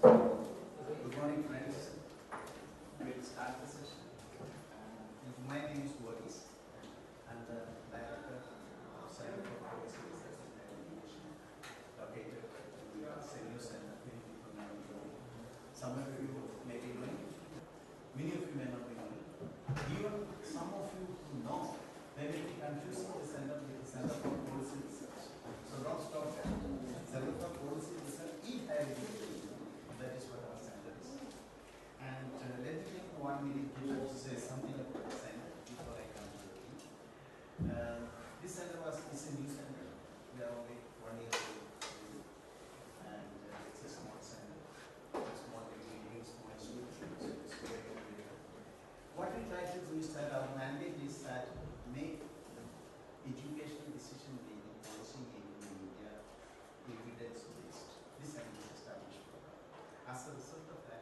Good morning, friends. We'll start the session. My name is Varghese. I'm the director of Center for Policy Research and Education, located at the Senior Center. Some of you may be knowing, many of you may not be knowing. Even some of you who know, they may be confusing the center with the Center for Policy Research. So don't stop there. Center for Policy Research is higher education. That is what our center is. And let me take 1 minute to say something about the center before I come to the thing. This center is a new center. We are only 1 year old. And it's a small center. Small beginning, small institution. So it's very good. What we try to do is that our mandate is that make educational decision making policy in India evidence based. This center is established. As a result of that,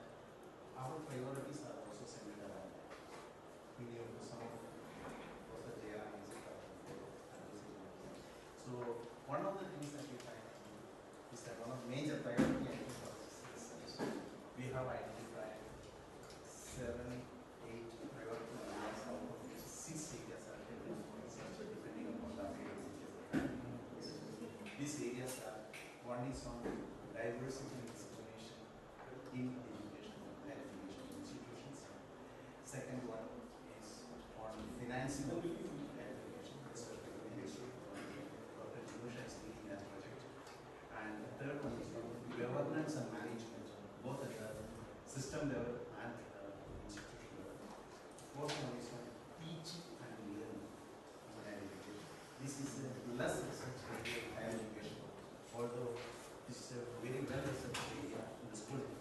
our priorities are also centered around that. Many of some of the Jayaram is so one of the things that we try to do is that one of the major priority items is we have identified 7, 8 priority areas, out of which 6 areas are different depending upon the areas. These areas are, one is on diversity and discrimination in higher education institutions. Second one is on financing of higher education. Dr. Jinusha is leading that project. And the third one is on governance and management, both at the system level and at the institution level. Fourth one is on teaching and learning in higher education. This is a less research area in higher education, although this is a very well researched area in the school education.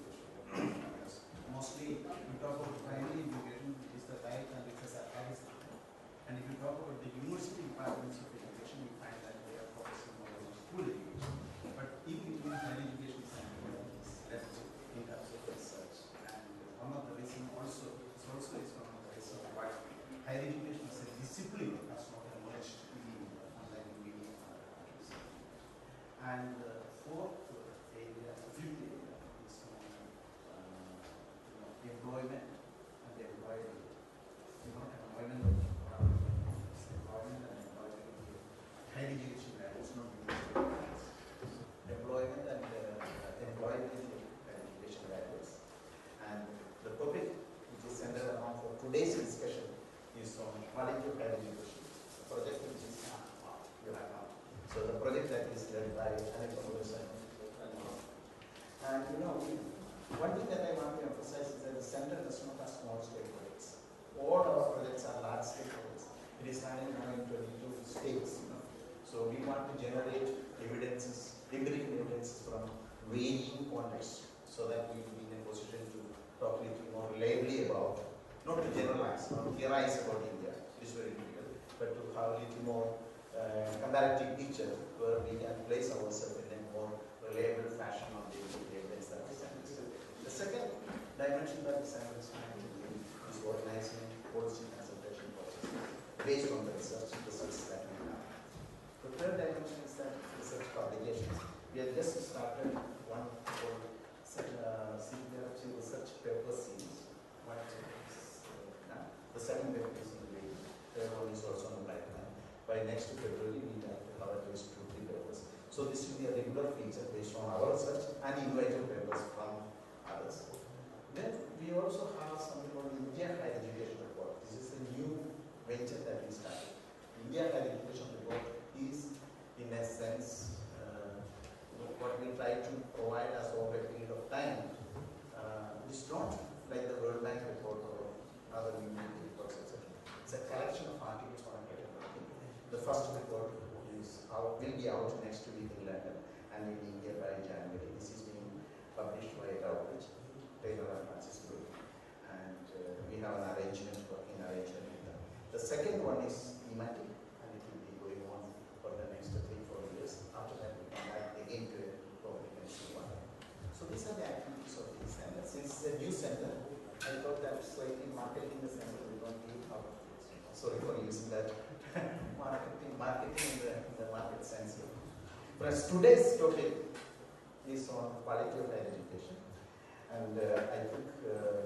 Mostly, we talk about primary education, which is the right and which is a higher system. And if you talk about the university departments of education, you find that they are focusing more on school education. But even between higher education is left in terms of research. And one of the reasons also is one of the reasons why higher education is a discipline that has not emerged in India, unlike in many other countries. And the fifth area is employment and employability. Employment and employability. Higher education values, not employment and employability higher education values. And the topic which is centered around for today's discussion is on quality of higher education. The project which is you have now. So the project that is led by Anupam and one thing that I want to emphasize is that the center does not have small scale projects. All our projects are large scale projects. It is running now in 22 states. So we want to generate evidences, empirical evidences from varying contexts, so that we will be in a position to talk a little more reliably about, not to generalize, not to theorize about India, it is very difficult, but to have a little more comparative picture where we can place ourselves in a more reliable fashion on the evidence that we can. The second dimension that the center is trying to do is organizing policy consultation process based on the research that we have. The third dimension is that research publications. We have just started one called CESI research paper series. The second paper is in the way. The third one is also on the pipeline. By next February, we like to cover at least 2-3 papers. So this will be a regular feature based on our research and invited papers from others. Then we also have something called India Higher Education Report. This is a new venture that we started. India Higher Education Report is, in a sense, what we try to provide us over a period of time. It's not like the World Bank report or other UN reports, etc. It's a collection of articles on a particular thing. The first report will be out next week in London and in India by January. This is being published by Outreach, Taylor and Francis Group, and we have an arrangement, working arrangement with them. The second one is Emancipation, and it will be going on for the next 3-4 years. After that, we come back again to a publication one. So these are the activities of this center. Since it's a new center, I thought that slightly marketing the center will not be out. Sorry for using that marketing in the market sense here. But today's topic is on quality of higher education. And I think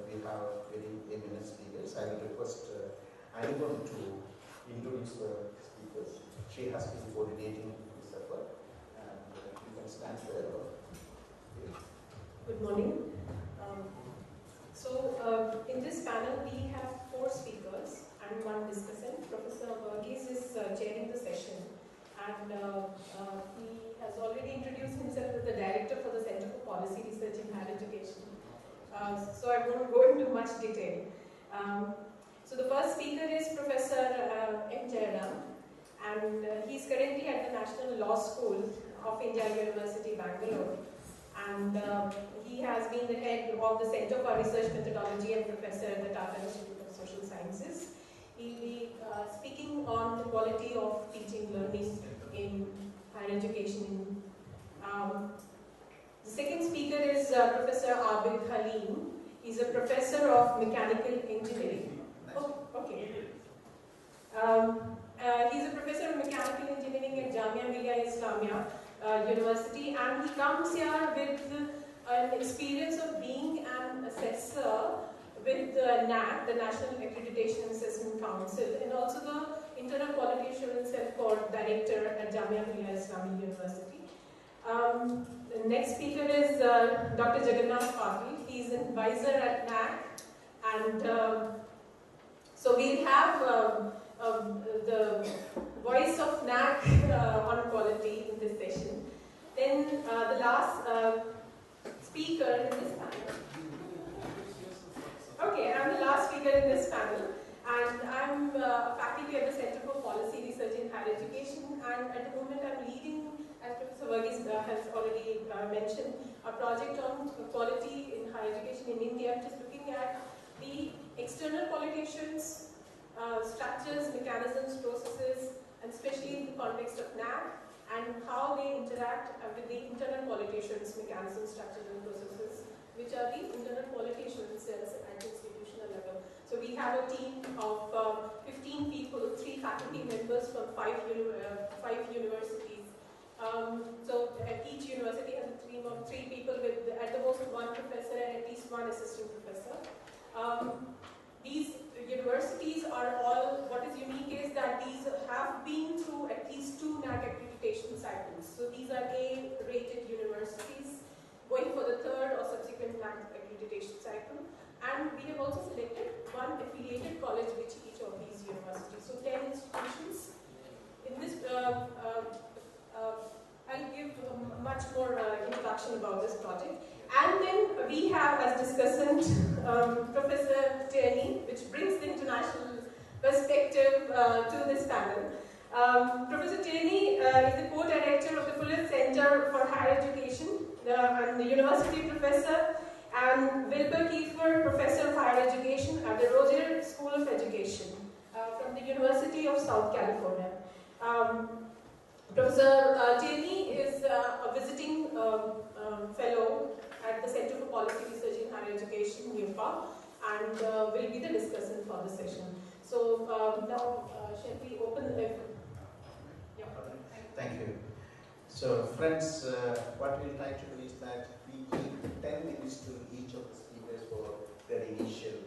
we have very eminent speakers. I will request Anupam to introduce the speakers. She has been coordinating this effort, and you can stand there. Good morning. In this panel, we have 4 speakers and 1 discussant. Professor Varghese is chairing the session, and he has already introduced himself as the director for the Center for Policy Research in Higher Education. So I won't go into much detail. So the first speaker is Professor Jayaram, and he's currently at the National Law School of India, University, Bengaluru. And he has been the head of the Center for Research Methodology and professor at the Tata Institute of Social Sciences. He'll be speaking on the quality of teaching learning in higher education. The second speaker is Professor Abid Haleem. He's a professor of mechanical engineering. Oh, okay. He's a professor of mechanical engineering at Jamia Millia Islamia University, and he comes here with an experience of being an assessor with the NAC, the National Accreditation Assessment Council, and also the Internal Quality Assurance Self-Called Director at Jamia Millia Islamia University. The next speaker is Dr. Jagannath Patil. He's an advisor at NAC, and so we'll have the voice of NAC on quality in this session. Then the last speaker in this panel. Okay, I'm the last speaker in this panel, and I'm a faculty at the Center for Policy Research in Higher Education, and at the moment I'm leading, as Professor Varghese has already mentioned, a project on quality in higher education in India, which is looking at the external quality assurance structures, mechanisms, processes, and especially in the context of NAC, and how they interact with the internal quality assurance mechanisms, structures, and processes, which are the internal quality assurance cells at the institutional level. So we have a team of 15 people, 3 faculty members from 5 universities. So each university has a team of 3 people with at the most 1 professor and at least 1 assistant professor. These universities are all, what is unique is that these have been through at least 2 NAC accreditation cycles. So these are A-rated universities going for the 3rd or subsequent NAC accreditation cycle. And we have also selected 1 affiliated college with each of these universities. So 10 institutions. In this, I'll give much more introduction about this project. And then we have as discussant Professor Tierney, which brings the international perspective to this panel. Professor Tierney is the co-director of the Fuller Center for Higher Education and the university professor, and Wilbur Kiefer, Professor of Higher Education at the Roger School of Education from the University of South California. Professor Tierney is a visiting fellow at the Center for Policy Research in Higher Education, UFA, and will be the discussant for the session. So now, shall we open the... Yeah. Thank you. So friends, what we'll try to do is that we give 10 minutes to each of the speakers for their initial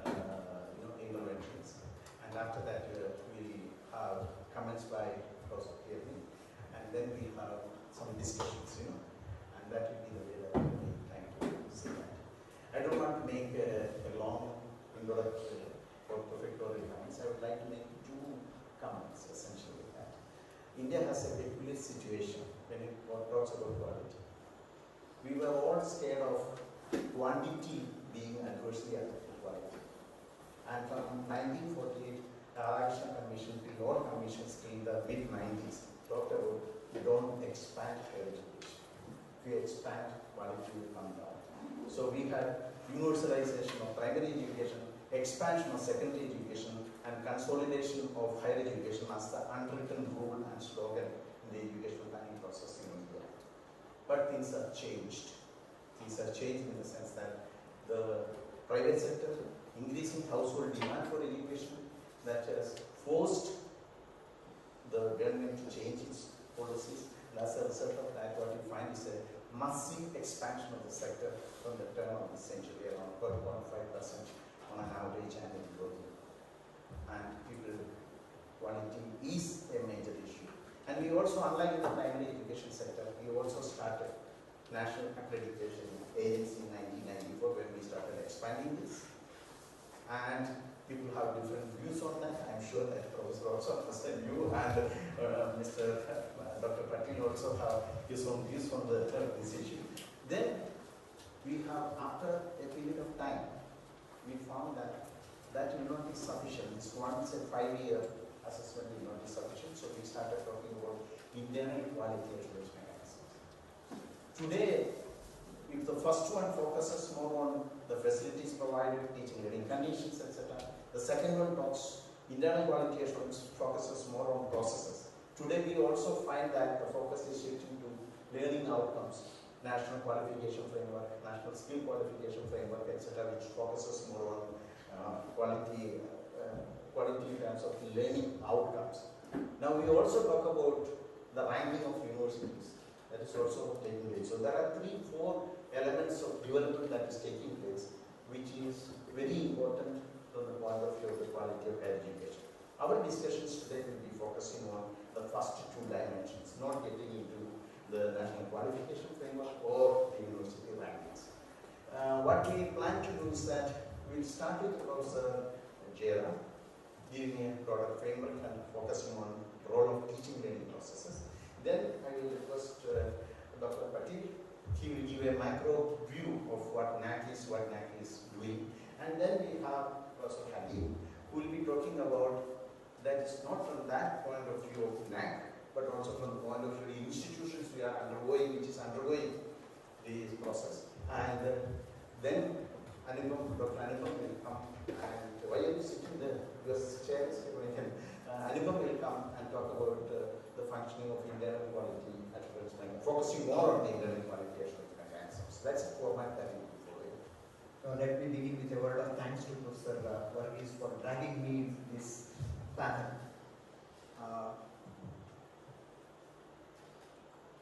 interventions. And after that, we'll have comments by Professor Tierney, and then we'll have some discussions, and that will be the way that we'll be trying to see that. I don't want to make a long introduction or prefatory comments. I would like to make 2 comments essentially. That India has a peculiar situation when it talks about quality. We were all scared of quantity being adversely affecting quality. And from 1948, the Action Commission till all commissions till the mid-90s talked about we don't expand higher education. If we expand, quality will come down. So we had universalization of primary education, expansion of secondary education, and consolidation of higher education as the unwritten rule and slogan in the educational planning process in India. But things have changed. Things have changed in the sense that the private sector, increasing household demand for education, that has forced the government to change its policies. And as a result of that, what you find is a massive expansion of the sector from the turn of the century, around 12.5% on an average annual growth. And people quality is a major issue. And we also, unlike in the primary education sector, we also started National Accreditation Agency in 1994 when we started expanding this. And people have different views on that. I'm sure that Professor also understand you and Dr. Patil also have his own views on this issue. Then we have, after a period of time, we found that that will not be sufficient. This once a 5-year assessment will not be sufficient. So we started talking about internal quality assurance mechanisms. Today, if the first one focuses more on the facilities provided, teaching learning conditions, etc. The second one talks internal quality assurance focuses more on processes. Today we also find that the focus is shifting to learning outcomes, national qualification framework, national skill qualification framework, etc., which focuses more on quality in terms of learning outcomes. Now we also talk about the ranking of universities. That is also taking place. So there are 3-4 elements of development that is taking place, which is very important from the point of view of the quality of higher education. Our discussions today will be focusing on the first 2 dimensions, not getting into the national qualification framework or the university rankings. What we plan to do is that we'll start with Professor Jayaram, giving a broader framework and focusing on the role of teaching learning processes. Then I will request Dr. Patil. He will give a macro view of what NAC is doing. And then we have Professor Haleem, who will be talking about that is not from that point of view of NAC, but also from the point of view of the institutions we are undergoing, which is undergoing this process. And then Anupam, Dr. Anupam will come, and why are you sitting there? Because chair is here. Anupam will come and talk about the functioning of internal quality assurance mechanism, focusing more on the internal quality assurance mechanisms. That's the format that we will follow. So let me begin with a word of thanks to Professor Varghese for dragging me into this panel.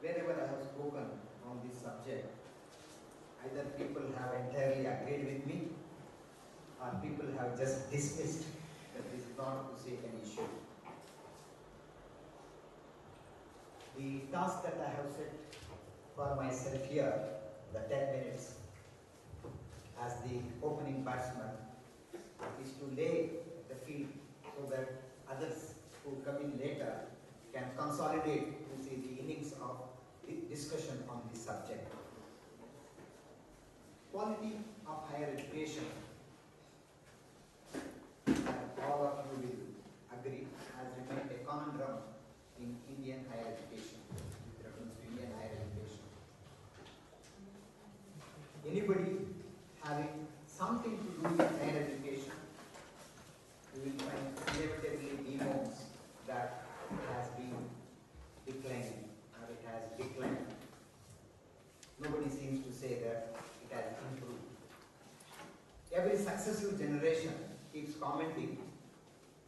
Wherever I have spoken on this subject, either people have entirely agreed with me or people have just dismissed that this is not to say an issue. The task that I have set for myself here, the 10 minutes, as the opening batsman, is to lay the field so that others who come in later can consolidate the innings of discussion on this subject. Quality of higher education, all of you will agree, has remained a conundrum in Indian higher education, with reference to Indian higher education. Anybody having something to do with higher education, you will find inevitably bemoans that it has been declining or it has declined. Nobody seems to say that it has improved. Every successive generation keeps commenting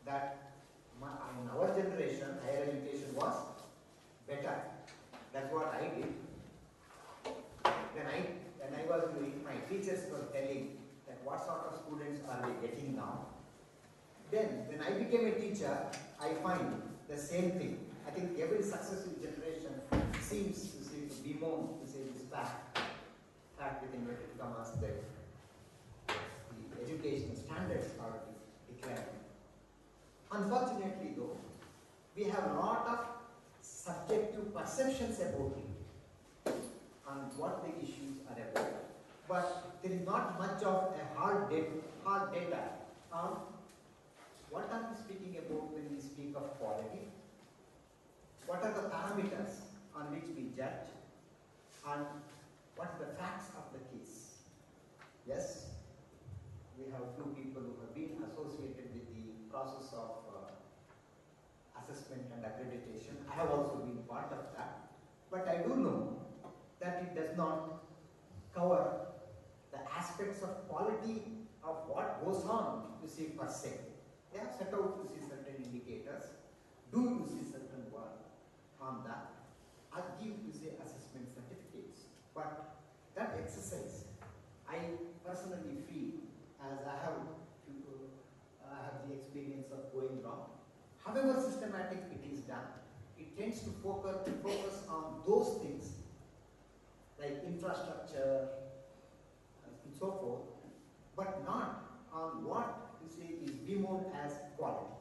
that in our generation, higher education was better. That's what I did. When I was doing, my teachers were telling that what sort of students are we getting now. Then, when I became a teacher, I find the same thing. I think every successive generation seems to say, to bemoan, to say this fact with inverted commas, that the educational standards are declining. Unfortunately though, we have a lot of subjective perceptions about it and what the issues are about. But there is not much of a hard data on what are we speaking about when we speak of quality, what are the parameters on which we judge, and what are the facts of the case. Yes, we have two people who have been associated with the process of assessment and accreditation. I have also been part of that. But I do know that it does not cover the aspects of quality of what goes on, you see, per se. They have set out to see certain indicators, do you see certain work on that, and give, you say, assessment certificates. But exercise. I personally feel, as I have the experience of going wrong, however systematic it is done, it tends to focus on those things like infrastructure and so forth, but not on what you say is deemed as quality.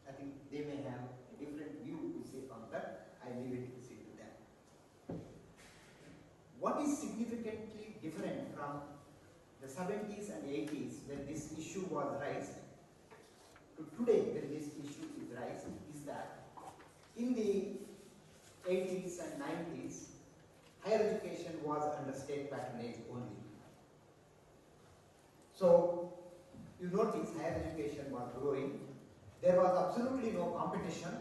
I think they may have a different view to say on that. I leave it to say to them. What is significantly different from the 70s and 80s when this issue was raised to today when this issue is raised is that in the 80s and 90s, higher education was under state patronage only. So, you notice higher education was growing. There was absolutely no competition,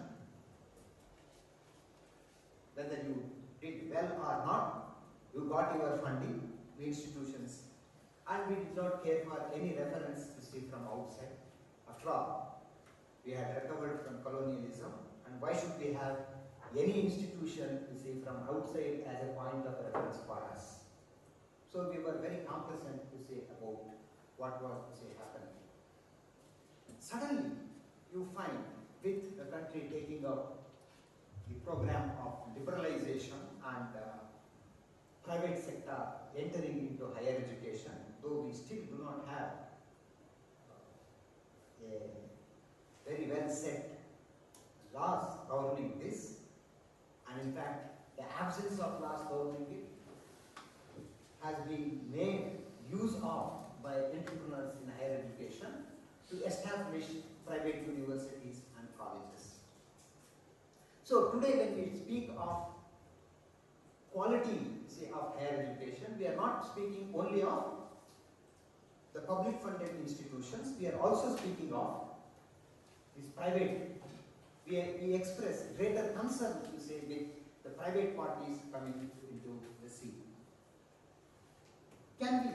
whether you did well or not, you got your funding, the institutions, and we did not care for any reference to see from outside. After all, we had recovered from colonialism, and why should we have any institution to see from outside as a point of reference for us? So we were very complacent to say about what was to say happening. Suddenly, you find with the country taking up the program of liberalization and private sector entering into higher education, though we still do not have a very well set laws governing this, and in fact, the absence of laws governing it has been made use of by entrepreneurs in higher education to establish private universities and colleges. So today when we speak of quality, say, of higher education, we are not speaking only of the public funded institutions, we are also speaking of these private. We express greater concern, to say, with the private parties coming into the scene. Can we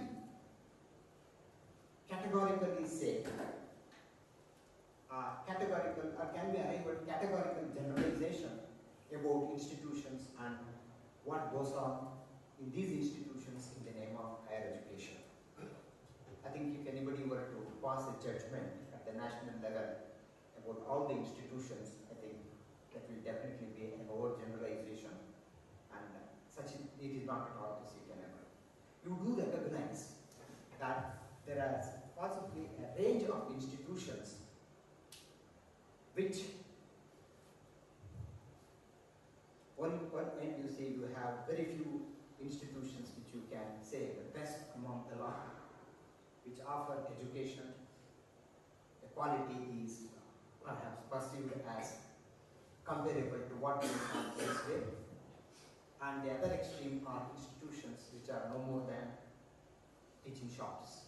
categorically say, can we arrive at categorical generalization about institutions and what goes on in these institutions in the name of higher education? I think if anybody were to pass a judgment at the national level about all the institutions, I think that will definitely be an overgeneralization, and such it is not at all to see ever. You do recognize that there is possibly a range of institutions which one end you say you have very few institutions which you can say the best among the lot, which offer education. The quality is perhaps perceived as comparable to what we have elsewhere. And the other extreme are institutions which are no more than teaching shops.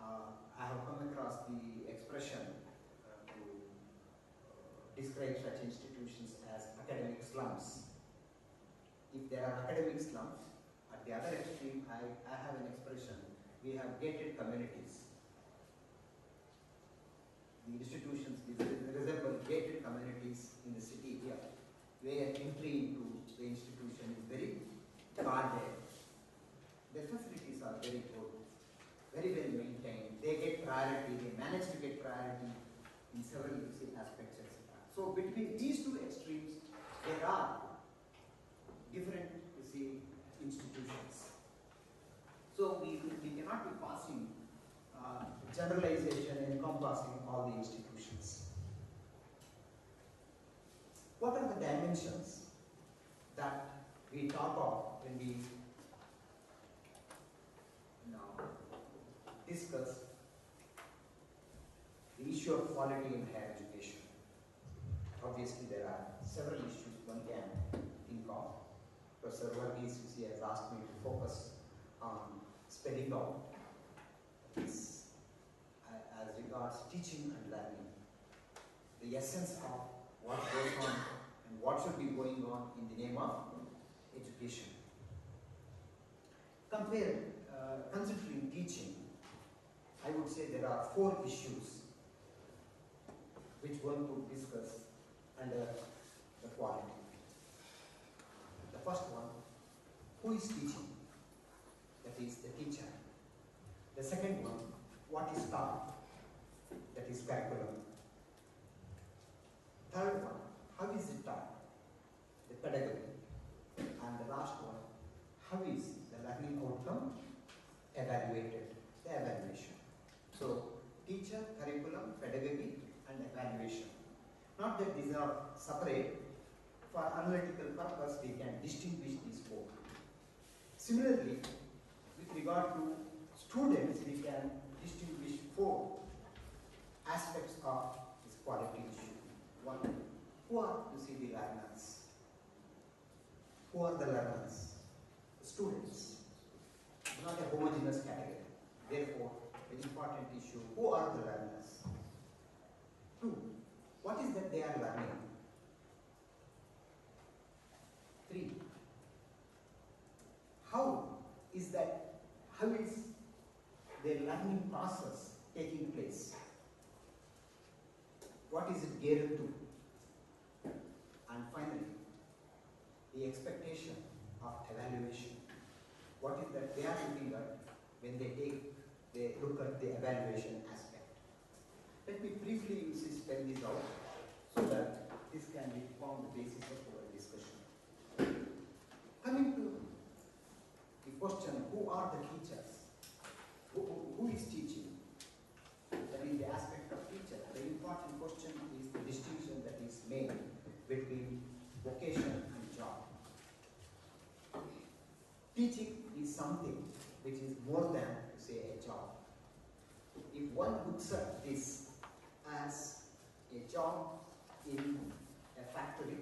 I have come across the expression to describe such institutions as academic slums. If there are academic slums, at the other extreme, I have an expression, we have gated communities. The institutions resemble gated communities in the city here, where entry into the institution is very guarded. The facilities are very good, very well maintained. They get priority, they manage to get priority in several aspects, etc. So between these two extremes, there are different institutions. So we cannot be passing generalization encompassing all the institutions. What are the dimensions that we talk of when we now discuss the issue of quality in higher education? Obviously, there are several issues one can think of. Professor Varghese has asked me to focus on spelling out this as regards teaching and learning, the essence of what goes on and what should be going on in the name of education. Considering teaching, I would say there are 4 issues which one could discuss under the quality. The first one, who is teaching? The second one, what is taught? That is curriculum. Third one, how is it taught? The pedagogy. And the last one, how is the learning outcome evaluated? The evaluation. So, teacher, curriculum, pedagogy, and evaluation. Not that these are separate. For analytical purpose, we can distinguish these four. Similarly, with regard to students, we can distinguish four aspects of this quality issue. One, who are, you see, the learners? Who are the learners? Students. It's not a homogeneous category. Therefore, an important issue, who are the learners? Two, what is that they are learning? Three, how is their learning process taking place? What is it geared to? And finally, the expectation of evaluation. What is that they are looking at when they look at the evaluation aspect? Let me briefly spell this out so that this can form the basis of our discussion. Coming to the question, who are the teachers? Who is teaching? That is the aspect of teacher. The important question is the distinction that is made between vocation and job. Teaching is something which is more than, say, a job. If one looks at this as a job in a factory,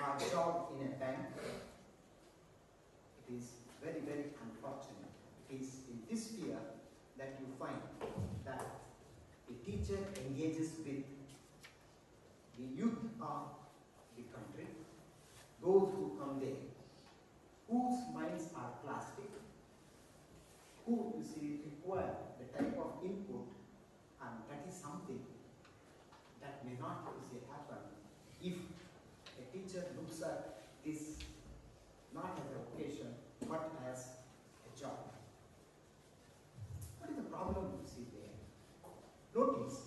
or a job in a bank, it is very, very unfortunate. It is in this sphere that you find that a teacher engages with the youth of the country, those who come there, whose minds are plastic, who, you see, require the type of input, and that is something that may not, you see, happen if a teacher looks at this not as a vocation, but as a job. What is the problem you see there? Notice,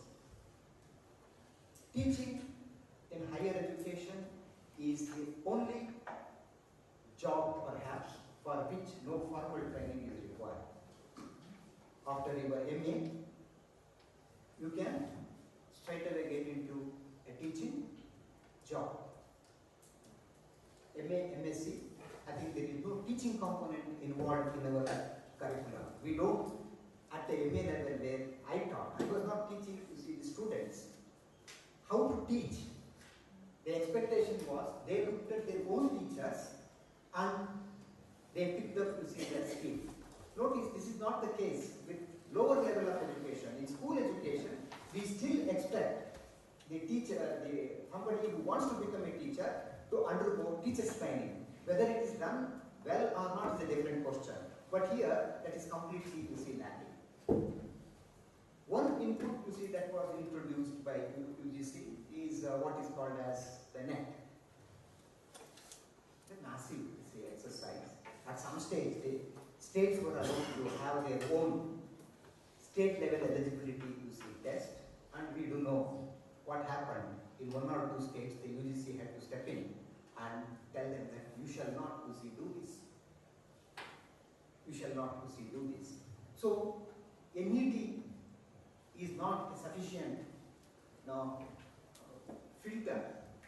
teaching in higher education is the only job, perhaps, for which no formal training is required. After your MA, you can straight away get into a teaching job. MA, MSc, I think there is no teaching component involved in our curriculum. We don't, at the MA level where I taught, I was not teaching, you see, the students how to teach. The expectation was they looked at their own teachers and they picked up, you see, their skill. Notice this is not the case with lower level of education. In school education, we still expect the teacher, somebody who wants to become a teacher, to undergo teacher's training. Whether it is done well or not is a different question. But here, that is completely, you see, lacking. One input, you see, that was introduced by UGC is what is called as the NET. The massive, you see, exercise. At some stage, the states were allowed to have their own state level eligibility, you see, test, and we do know what happened. In one or two states, the UGC had to step in and tell them that you shall not, you see, do this. You shall not, you see, do this. So, NET is not a sufficient filter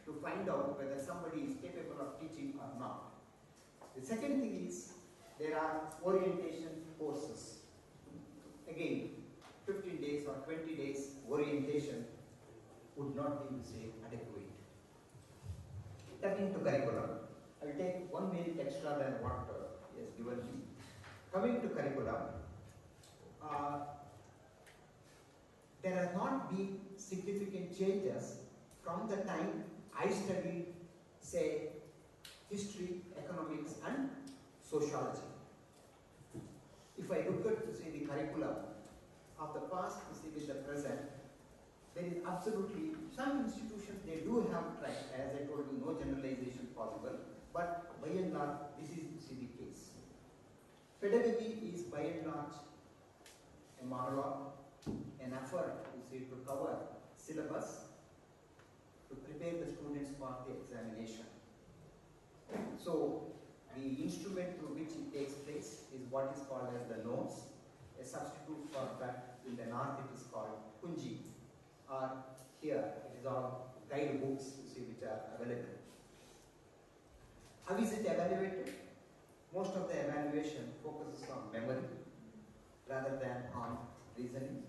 to find out whether somebody is capable of teaching or not. The second thing is, there are orientation courses. Again, 15 days or 20 days orientation would not be, say, adequate. Turning to curriculum, I will take 1 minute extra than what he has given me. Coming to curriculum, there have not been significant changes from the time I studied, say, history, economics, and sociology. If I look at, say, the curriculum of the past, see, with the present, there is absolutely, some institutions, they do have tried, as I told you, no generalization possible, but by and large, this is, see, the case. Pedagogy is by and large a monologue, an effort to cover syllabus, to prepare the students for the examination. So the instrument through which it takes place is what is called as the notes. A substitute for that in the north it is called punji, or here it is all guide books which are available. How is it evaluated? Most of the evaluation focuses on memory rather than on reasoning,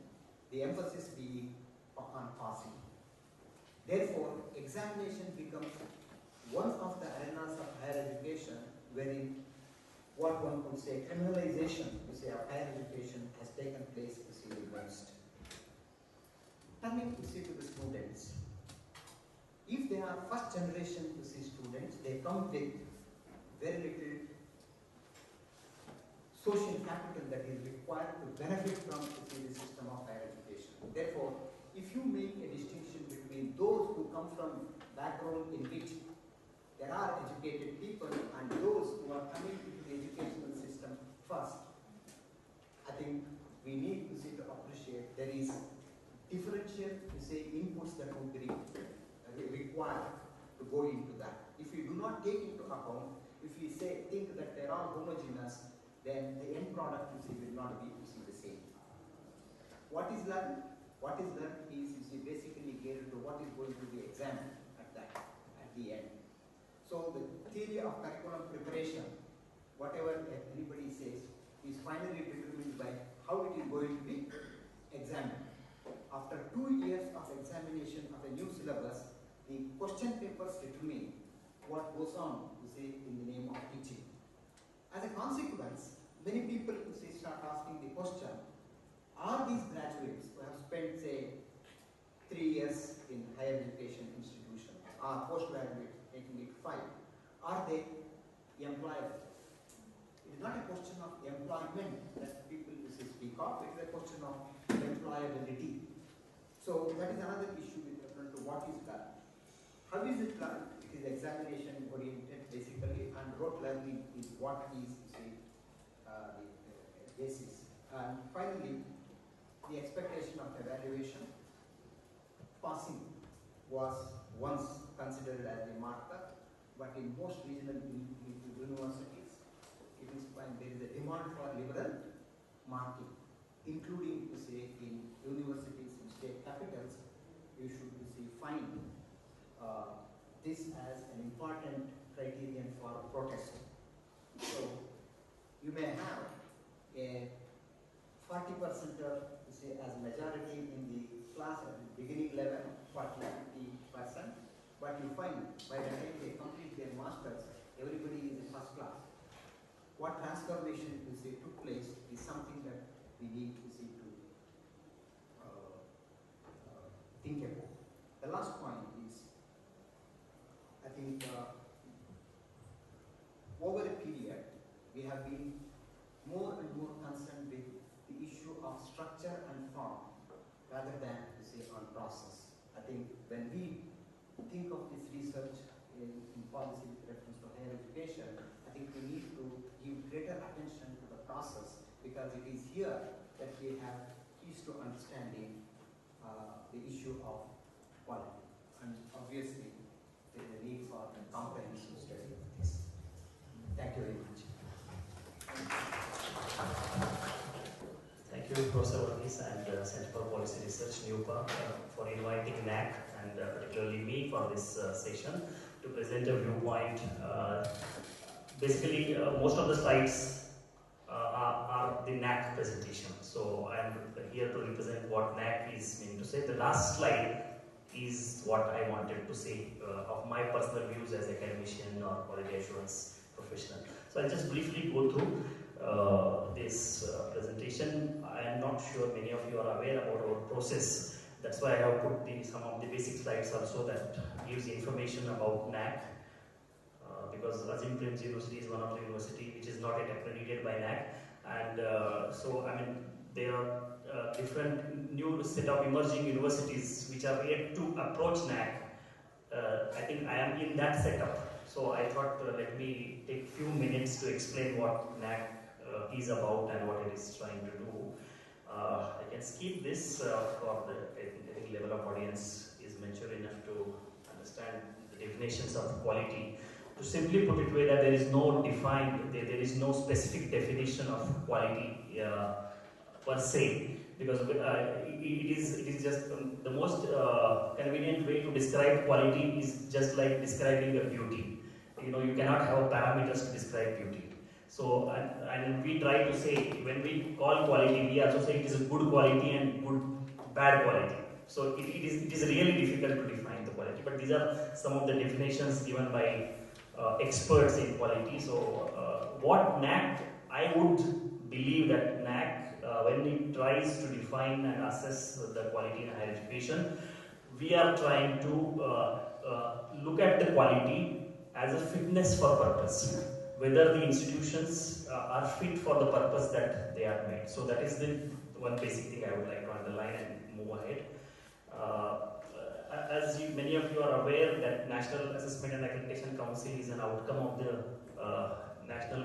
the emphasis being on passing. Therefore, examination becomes one of the arenas of higher education wherein what one could say criminalization of higher education has taken place the most. Turning to the students. If they are first generation students, they come with very little social capital that is required to benefit from the system of higher education. Therefore, if you make a distinction between those who come from background in which there are educated people and those who are coming into the educational system first, I think we need to appreciate there is differential inputs that would be required to go into that. If we do not take into account, if we think that they are homogeneous, then the end product will not be the same. What is learned? What is learned is basically geared to what is going to be examined at the end. So the theory of curriculum preparation, whatever anybody says, is finally determined by how it is going to be examined. After 2 years of examination of a new syllabus, the question papers determine what goes on in the name of teaching. As a consequence, many people start asking the question, are these graduates who have spent 3 years in higher education institutions, or postgraduate taking it 5, are they employable? It is not a question of employment that people speak of, it is a question of employability. So that is another issue with reference to what is done. How is it done? It is examination oriented basically, and rote learning is what is the basis. And finally, the expectation of evaluation. Passing was once considered as a marker, but in most regional universities, it is when there is a demand for liberal marking, including in universities in state capitals, you should find this as an important criterion for protest. So you may have a 40% as majority in the class at the beginning level, 40-50%, but you find by the time they complete their masters, everybody is in first class. What transformation took place is something that we need to think about. The last point is, I think over a period, we have been more and more concerned with the issue of structure and form rather than on process. I think when we think of this research in policy with reference to higher education, I think we need to give greater attention to the process, because it is here that we have keys to understanding the issue of quality. And obviously, there is a need for a comprehensive study of this. Thank you very much. Thank you, Professor Varghese and Center for Policy Research, NUPA, for inviting NAC and particularly me for this session to present a viewpoint. Basically, most of the slides are the NAC presentation. So I am here to represent what NAC is meaning to say. The last slide is what I wanted to say of my personal views as academician or quality assurance professional. So I'll just briefly go through this presentation. I am not sure many of you are aware about our process. That's why I have put some of the basic slides also that gives information about NAC. Because Azim Premji University is one of the university which is not yet accredited by NAC, and so I mean there are different new set of emerging universities which are yet to approach NAC. I think I am in that setup, so I thought let me take few minutes to explain what NAC is about and what it is trying to do. I can skip this for the I think level of audience is mature enough to understand the definitions of quality. To simply put it way that there is no defined, there is no specific definition of quality per se, because it is just the most convenient way to describe quality is just like describing a beauty. You cannot have parameters to describe beauty. So, and we try to say, when we call quality, we also say it is a good quality and good bad quality. So it is really difficult to define the quality, but these are some of the definitions given by experts in quality. So what NAC, I would believe that NAC, when it tries to define and assess the quality in higher education, we are trying to look at the quality as a fitness for purpose, whether the institutions are fit for the purpose that they are made. So that is the one basic thing I would like to underline and move ahead. As many of you are aware, that National Assessment and Accreditation Council is an outcome of the National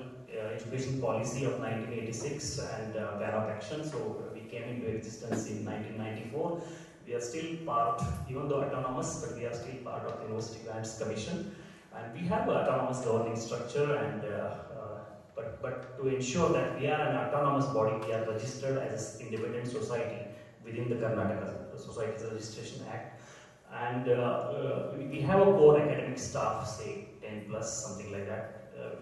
Education Policy of 1986 and Plan of Action. So we came into existence in 1994. We are still part, even though autonomous, but we are still part of the University Grants Commission. And we have an autonomous governing structure, and but to ensure that we are an autonomous body, we are registered as an independent society within the Karnataka Societies Registration Act. And we have a core academic staff, say 10 plus, something like that.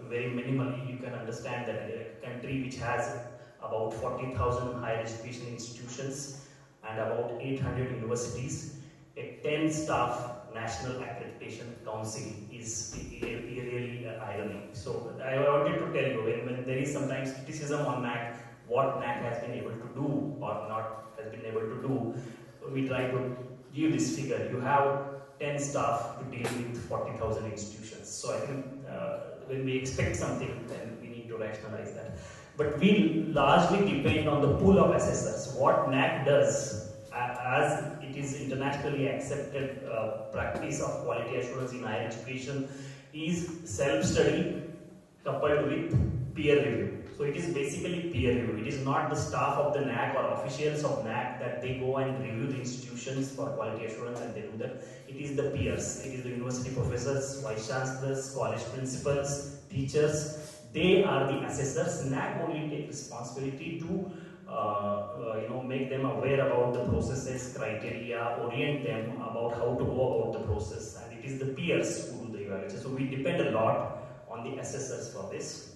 Very minimally, you can understand that a country which has about 40,000 higher education institutions and about 800 universities, a 10 staff National Accreditation Council is really ironic. So I wanted to tell you, when there is sometimes criticism on NAC, what NAC has been able to do or not has been able to do, we try to give this figure. You have 10 staff to deal with 40,000 institutions. So I think when we expect something, then we need to rationalize that. But we largely depend on the pool of assessors. What NAC does, as it is internationally accepted practice of quality assurance in higher education, is self-study coupled with peer review. So it is basically peer review. It is not the staff of the NAC or officials of NAC that they go and review the institutions for quality assurance and they do that. It is the peers. It is the university professors, vice chancellors, college principals, teachers. They are the assessors. NAC only take responsibility to make them aware about the processes, criteria, orient them about how to go about the process, and it is the peers who do the evaluation. So we depend a lot on the assessors for this.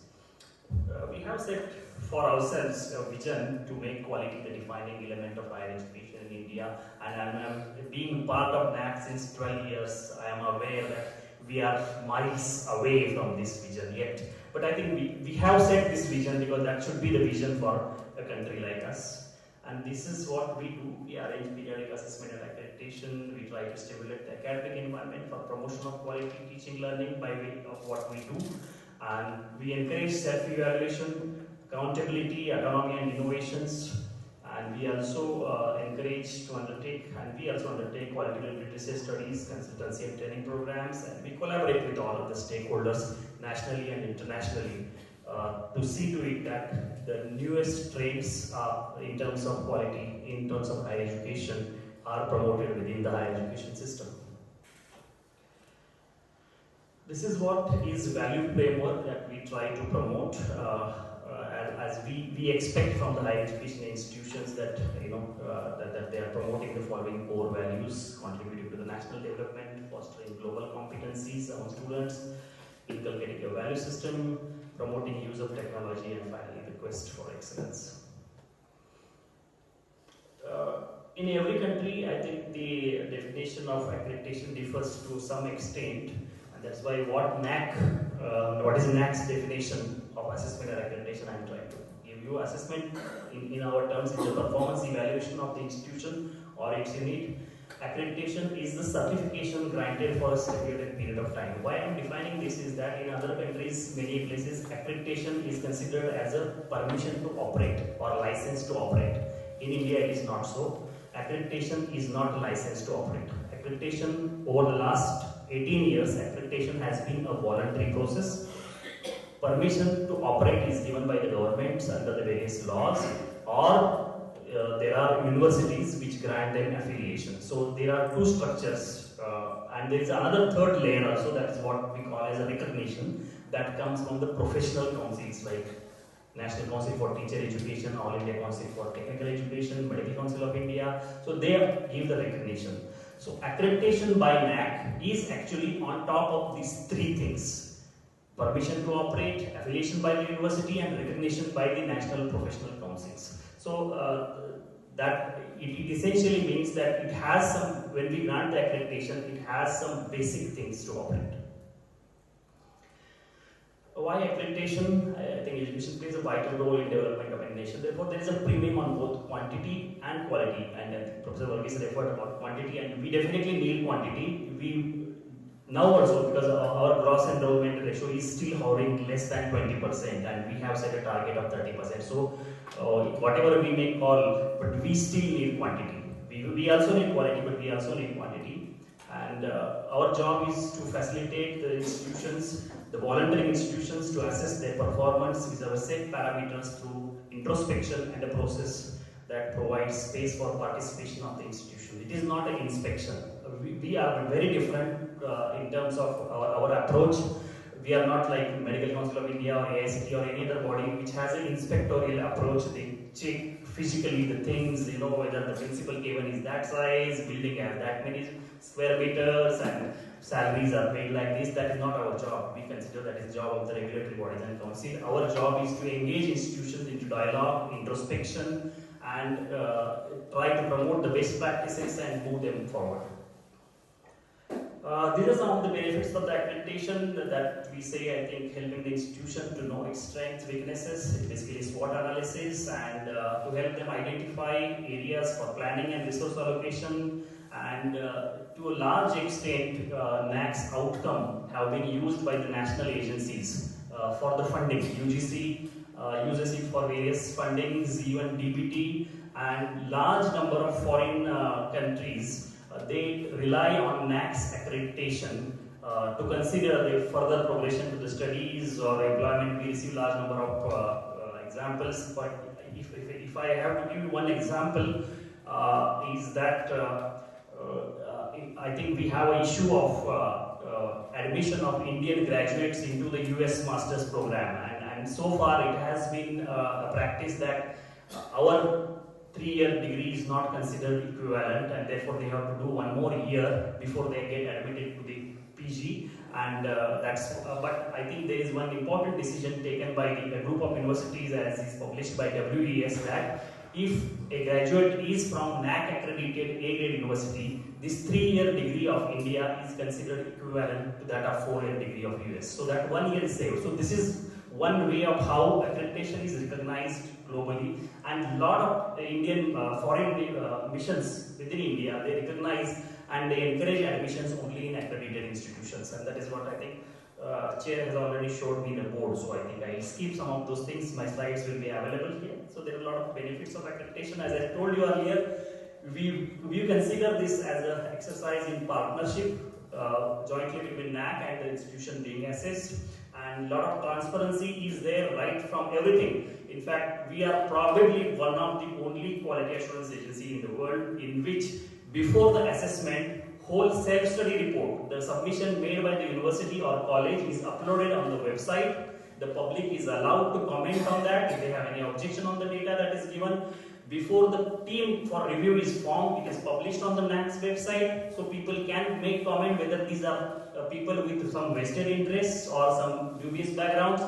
We have set for ourselves a vision to make quality the defining element of higher education in India, and I'm being part of NAC since 12 years. I am aware that we are miles away from this vision yet, but I think we have set this vision because that should be the vision for a country like us. And this is what we do. We arrange periodic assessment and accreditation. We try to stimulate the academic environment for promotion of quality teaching learning by way of what we do. And we encourage self-evaluation, accountability, autonomy and innovations. And we also encourage to undertake, and we also undertake quality literacy studies, consultancy and training programs, and we collaborate with all of the stakeholders nationally and internationally to see to it that the newest trends in terms of quality, in terms of higher education, are promoted within the higher education system. This is what is value framework that we try to promote as we expect from the higher education institutions that that they are promoting the following core values: contributing to the national development, fostering global competencies among students, inculcating a value system, promoting use of technology, and finally the quest for excellence. In every country, I think the definition of accreditation differs to some extent, and that's why what is NAC's definition of assessment and accreditation, I'm trying to give you. Assessment in our terms is the performance evaluation of the institution or its unit. Accreditation is the certification granted for a stipulated period of time. Why I'm defining this is that in other countries, many places, accreditation is considered as a permission to operate or license to operate. In India, it is not so. Accreditation is not a license to operate. Accreditation, over the last 18 years, accreditation has been a voluntary process. permission to operate is given by the governments under the various laws, or there are universities which grant them affiliation. So there are two structures, and there is another third layer also, that is what we call as a recognition, that comes from the professional councils like National Council for Teacher Education, All India Council for Technical Education, Medical Council of India. So they give the recognition. So accreditation by NAC is actually on top of these three things: permission to operate, affiliation by the university, and recognition by the national professional councils. So that it essentially means that it has some, when we grant the accreditation, it has some basic things to operate. Why accreditation? I think education plays a vital role in development of a nation. Therefore, there is a premium on both quantity and quality. And I think Professor Varghese referred about quantity, and we definitely need quantity. We now also, because our gross enrollment ratio is still hovering less than 20%, and we have set a target of 30%. So whatever we may call, but we still need quantity. We also need quality, but we also need quantity. And our job is to facilitate the institutions, the volunteering institutions, to assess their performance with our set parameters through introspection and a process that provides space for participation of the institution. It is not an inspection. We are very different in terms of our approach. We are not like Medical Council of India or AICT or any other body which has an inspectorial approach. They check physically the things, whether the principal given is that size, building has that many square meters, and salaries are paid like this. That is not our job. We consider that is the job of the regulatory bodies and council. Our job is to engage institutions into dialogue, introspection, and try to promote the best practices and move them forward. These are some of the benefits of the accreditation that we say, I think, helping the institution to know its strengths, weaknesses, basically SWOT analysis, and to help them identify areas for planning and resource allocation, and to a large extent, NAC's outcome have been used by the national agencies for the funding. UGC uses it for various fundings, even DPT, and large number of foreign countries they rely on NAC's accreditation to consider the further progression to the studies or employment. We receive large number of examples, but if I have to give you one example, is that I think we have an issue of admission of Indian graduates into the US Masters program, and so far it has been a practice that our 3-year degree is not considered equivalent, and therefore they have to do one more year before they get admitted to the PG. And but I think there is one important decision taken by a group of universities, as is published by WES, that if a graduate is from NAC accredited A-grade university, this 3-year degree of India is considered equivalent to that of 4-year degree of US. So that 1 year is saved. So this is one way of how accreditation is recognized globally, and a lot of Indian foreign missions within India, they recognize and they encourage admissions only in accredited institutions, and that is what I think Chair has already showed me the board. So I think I will skip some of those things. My slides will be available here. So there are a lot of benefits of accreditation. As I told you earlier, we consider this as an exercise in partnership jointly between NAC and the institution being assessed, and a lot of transparency is there right from everything. In fact, we are probably one of the only quality assurance agency in the world in which, before the assessment, whole self-study report, the submission made by the university or college, is uploaded on the website. The public is allowed to comment on that if they have any objection on the data that is given. Before the team for review is formed, it is published on the NAC's website, so people can make comment whether these are people with some vested interests or some dubious backgrounds.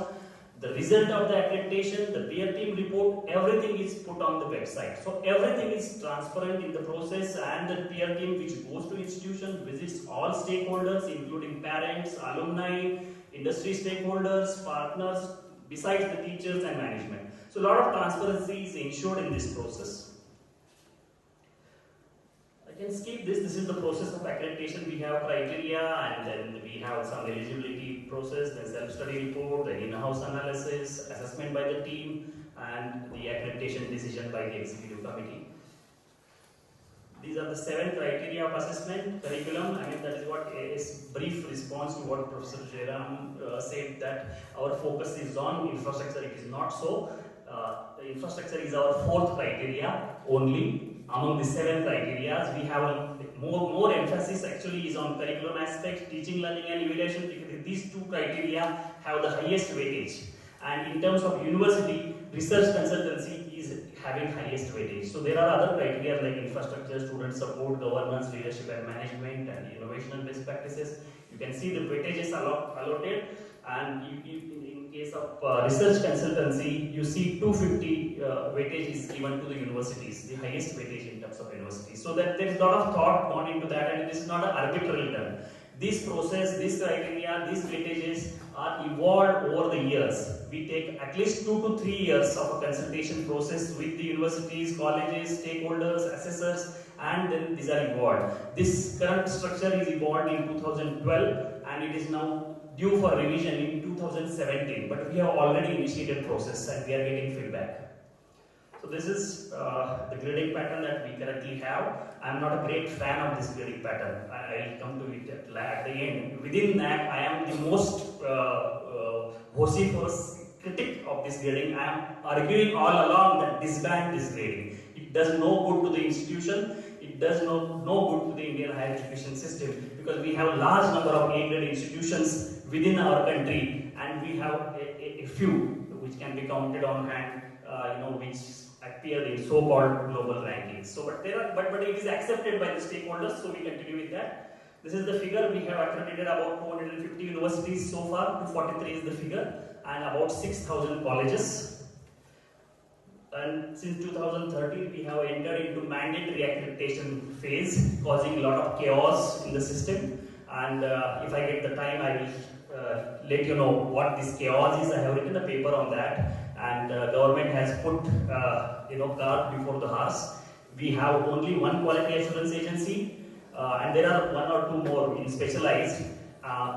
The result of the accreditation, the peer team report, everything is put on the website. So everything is transparent in the process, and the peer team which goes to institution visits all stakeholders, including parents, alumni, industry stakeholders, partners, besides the teachers and management. So a lot of transparency is ensured in this process. I can skip this. This is the process of accreditation. We have criteria, and then we have some eligibility process, then self-study report, then in-house analysis, assessment by the team, and the accreditation decision by the executive committee. These are the 7 criteria of assessment, curriculum. I mean, that is what a brief response to what Professor Jayaram said, that our focus is on infrastructure. It is not so. The infrastructure is our 4th criteria only. Among the 7 criteria, we have a more emphasis actually is on curriculum aspects, teaching, learning and evaluation, because these 2 criteria have the highest weightage. And in terms of university, research consultancy is having highest weightage. So there are other criteria like infrastructure, student support, governance, leadership and management, and innovation and best practices. You can see the weightages allotted, and in case of research consultancy, you see 250 weightage is given to the universities, the highest weightage in terms of universities. So that there is a lot of thought gone into that, and it is not an arbitrary done. This process, this criteria, these weightages are evolved over the years. We take at least 2 to 3 years of a consultation process with the universities, colleges, stakeholders, assessors, and then these are evolved. This current structure is evolved in 2012, and it is now due for revision in 2017. But we have already initiated process, and we are getting feedback. So this is the grading pattern that we currently have. I am not a great fan of this grading pattern. I will come to it at the end. Within that, I am the most vociferous critic of this grading. I am arguing all along that disband this grading. It does no good to the institution. It does no good to the Indian higher education system, because we have a large number of A-grade institutions within our country, and we have a few which can be counted on hand, which appear in so-called global rankings. So, but it is accepted by the stakeholders, so we continue with that. This is the figure. We have accredited about 250 universities so far. 243 is the figure, and about 6,000 colleges. And since 2013, we have entered into mandatory accreditation phase, causing a lot of chaos in the system. And if I get the time, I will let you know what this chaos is. I have written a paper on that. And government has put cart before the horse. We have only one quality assurance agency, and there are 1 or 2 more in specialized,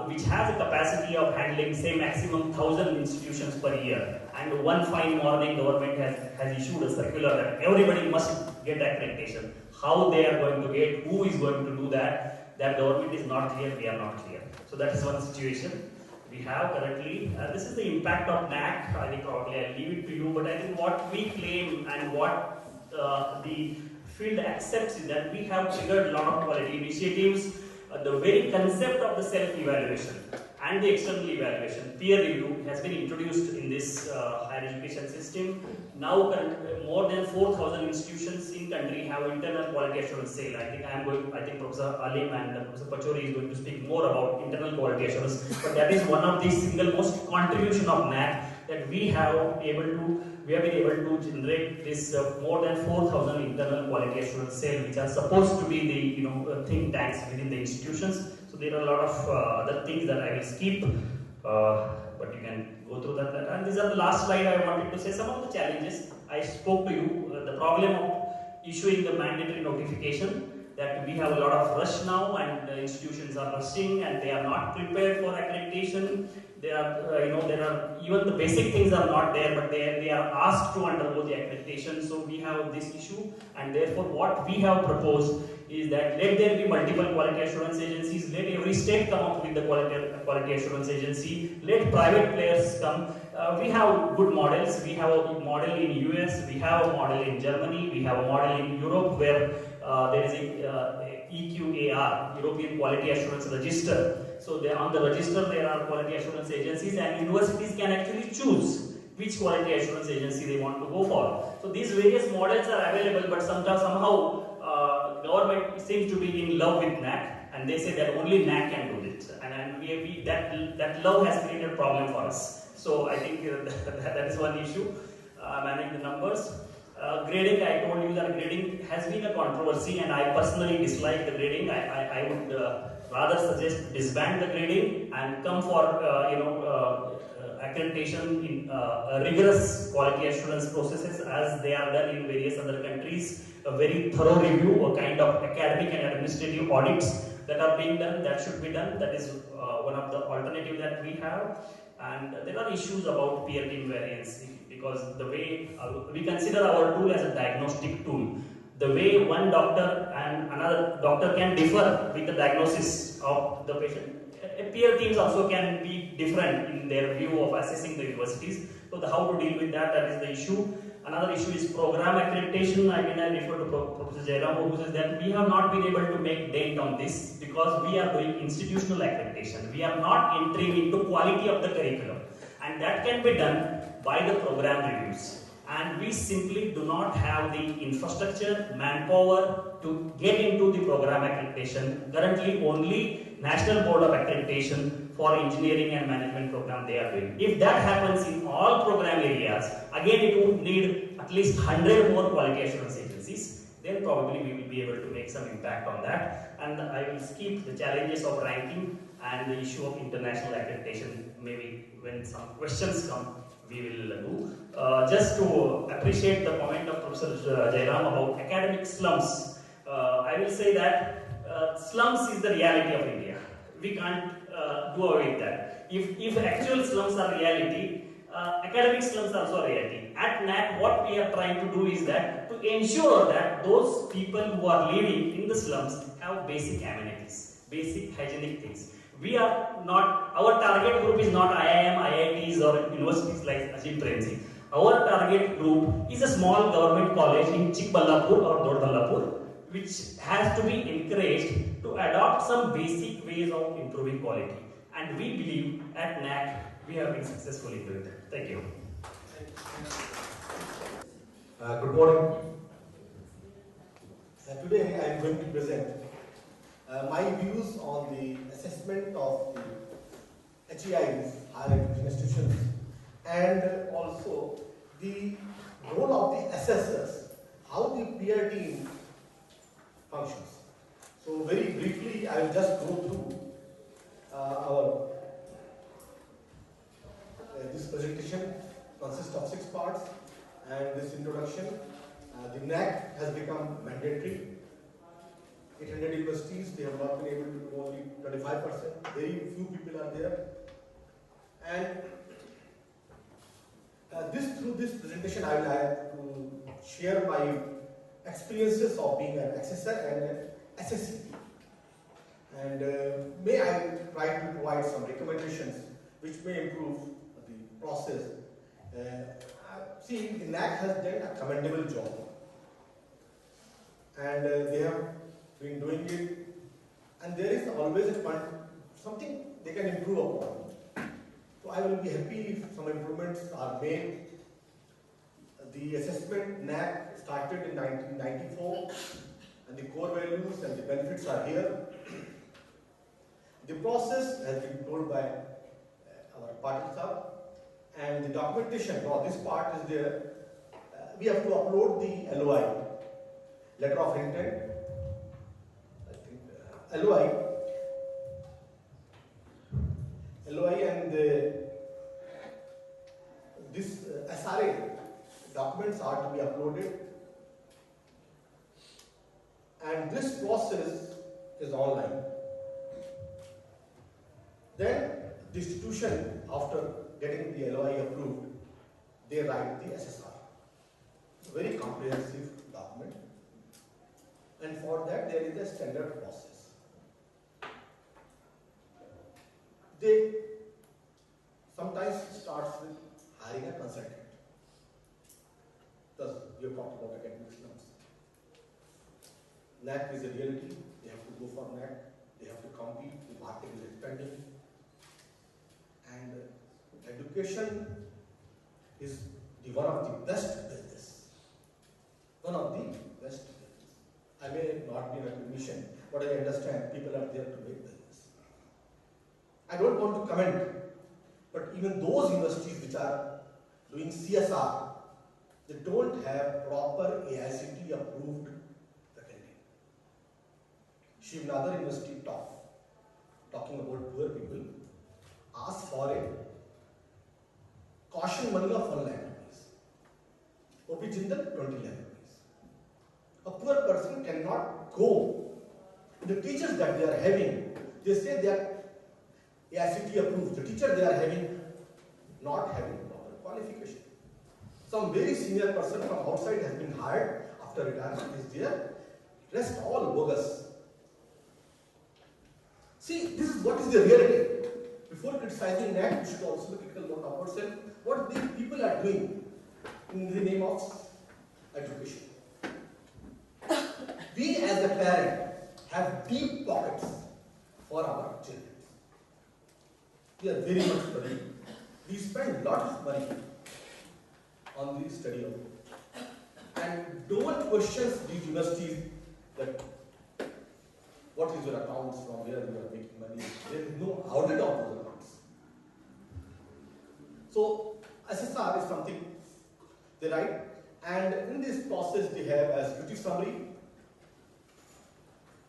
which has a capacity of handling say maximum 1,000 institutions per year. And one fine morning, government has issued a circular that everybody must get accreditation. How they are going to get, who is going to do that government is not clear. We are not clear. So that is one situation we have currently. This is the impact of NAC. I think probably I'll leave it to you, but I think what we claim and what the field accepts is that we have triggered a lot of quality initiatives. The very concept of the self-evaluation and the external evaluation, peer review, has been introduced in this higher education system. Now more than 4,000 institutions in country have internal quality assurance cell. I think Professor Haleem and Professor Pachauri is going to speak more about internal quality assurance. But that is one of the single most contribution of NAC, that we have been able to generate this more than 4,000 internal quality assurance cell, which are supposed to be the think tanks within the institutions. So there are a lot of other things that I will skip, but you can go through that. And these are the last slide I wanted to say. Some of the challenges I spoke to you, the problem of issuing the mandatory notification, that we have a lot of rush now, and the institutions are rushing and they are not prepared for accreditation. There are even the basic things are not there, but they are asked to undergo the accreditation. So we have this issue, and therefore what we have proposed is that let there be multiple quality assurance agencies, let every state come up with the quality assurance agency, let private players come. We have good models. We have a model in US, we have a model in Germany, we have a model in Europe where there is a EQAR, European Quality Assurance Register. So on the register there are quality assurance agencies, and universities can actually choose which quality assurance agency they want to go for. So these various models are available, but somehow government seems to be in love with NAC, and they say that only NAC can do this, and that love has created a problem for us. So I think that is one issue. Managing the numbers. Grading, I told you that grading has been a controversy, and I personally dislike the grading. I would rather suggest disband the grading and come for accreditation in rigorous quality assurance processes as they are done in various other countries. A very thorough review, a kind of academic and administrative audits that are being done, that should be done. That is one of the alternatives that we have. And there are issues about peer team variance, because the way we consider our tool as a diagnostic tool. The way one doctor and another doctor can differ with the diagnosis of the patient, peer teams also can be different in their view of assessing the universities. So how to deal with that, that is the issue. Another issue is program accreditation. I refer to Professor Jayaram, who says that we have not been able to make dent on this because we are doing institutional accreditation. We are not entering into quality of the curriculum, and that can be done by the program reviews. And we simply do not have the infrastructure, manpower to get into the program accreditation. Currently, only National Board of Accreditation for Engineering and Management program they are doing. If that happens in all program areas, again it would need at least 100 more quality assurance agencies. Then probably we will be able to make some impact on that. And I will skip the challenges of ranking and the issue of international accreditation. Maybe when some questions come, we will do. Just to appreciate the comment of Professor Jayaram about academic slums, I will say that slums is the reality of India. We can't do away with that. If actual slums are reality, academic slums are also reality. At NAC, what we are trying to do is that to ensure that those people who are living in the slums have basic amenities, basic hygienic things. We are not, our target group is not IIM, IITs or universities like Azim, Premji. Our target group is a small government college in Chikballapur or Dodballapur, which has to be encouraged to adopt some basic ways of improving quality. And we believe at NAC we have been successful in doing that. Thank you. Good morning. Today I am going to present my views on the assessment of the HEIs, higher education institutions, and also the role of the assessors, how the peer team functions. So very briefly, I will just go through our this presentation consists of 6 parts, and this introduction. The NAC has become mandatory. 800 universities, they have not been able to do only 25%. Very few people are there. And through this presentation, I will have to share my experiences of being an assessor and an assessee. And may I try to provide some recommendations which may improve the process. See, the NAC has done a commendable job. And they have been doing it. And there is always a point, something they can improve upon. So I will be happy if some improvements are made. The assessment NAC started in 1994, and the core values and the benefits are here. The process has been told by our Patil sir, and the documentation, now this part is there. We have to upload the LOI, letter of intent, LOI and this SRA documents are to be uploaded, and this process is online. Then the institution, after getting the LOI approved, they write the SSR. It's a very comprehensive document, and for that there is a standard process. They sometimes starts with hiring a consultant. Thus, we have talked about academic slums. NAC is a reality. They have to go for NAC. They have to compete. The market is expanding. And education is one of the best business. One of the best business. I may not be in academician, but I understand people are there to make business. I don't want to comment, but even those universities which are doing CSR, they don't have proper AICT approved faculty. Shivnadar University talking about poor people, asked for a caution money of 1 lakh rupees. OP Jindal 20 lakh rupees. A poor person cannot go. The teachers that they are having, they say they are AICT approved. The teacher they are having not having proper qualification. Some very senior person from outside has been hired. After after retirement is there, rest all bogus. See, this is what is the reality. Before criticizing that, we should also be critical about ourselves, what the people are doing in the name of education. We as a parent have deep pockets for our children. We are very much worried. We spend a lot of money on the study of it. And no one questions these universities that what is your accounts, from where you are making money. There is no audit of those accounts. So SSR is something they write, and in this process they have as duty summary,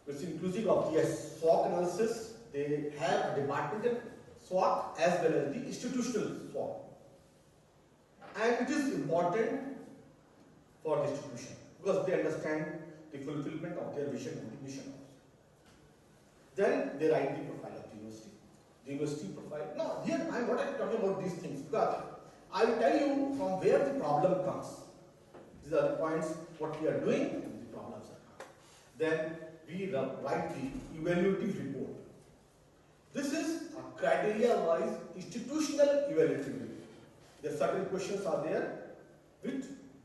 which is inclusive of the SWOT analysis. They have a departmental SWOT as well as the institutional SWOT. And it is important for the institution because they understand the fulfillment of their vision and the mission. Then they write the profile of the university. The university profile. Now, here I am not talking about these things because I will tell you from where the problem comes. These are the points what we are doing and the problems are coming. Then we write the evaluative report. This is a criteria-wise institutional evaluative report. There are certain questions are there which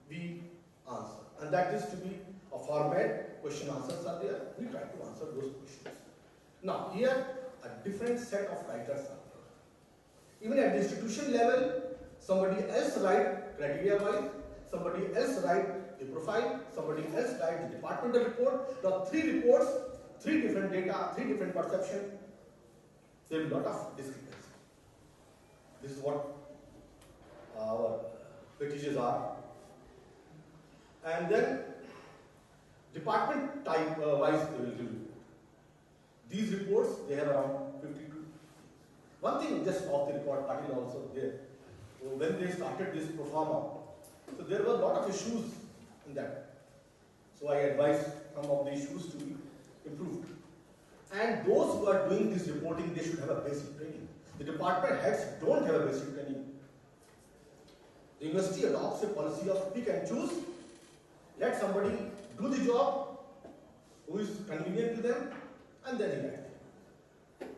we answer, and that is to be a format. Question answers are there. We try to answer those questions. Now here a different set of writers are there. Even at the institution level, somebody else write criteria-wise, somebody else write the profile, somebody else write the departmental report. Now 3 reports, 3 different data, 3 different perception. There is a lot of discrepancy. This is what our fetishes are. And then department type wise they will give report. These reports they have around 52. One thing just off the record, Patil also there. So when they started this pro forma, so there were a lot of issues in that. So I advise some of the issues to be improved. And those who are doing this reporting, they should have a basic training. The department heads don't have a basic training. The university adopts a policy of pick and choose. Let somebody do the job who is convenient to them, and then he writes them.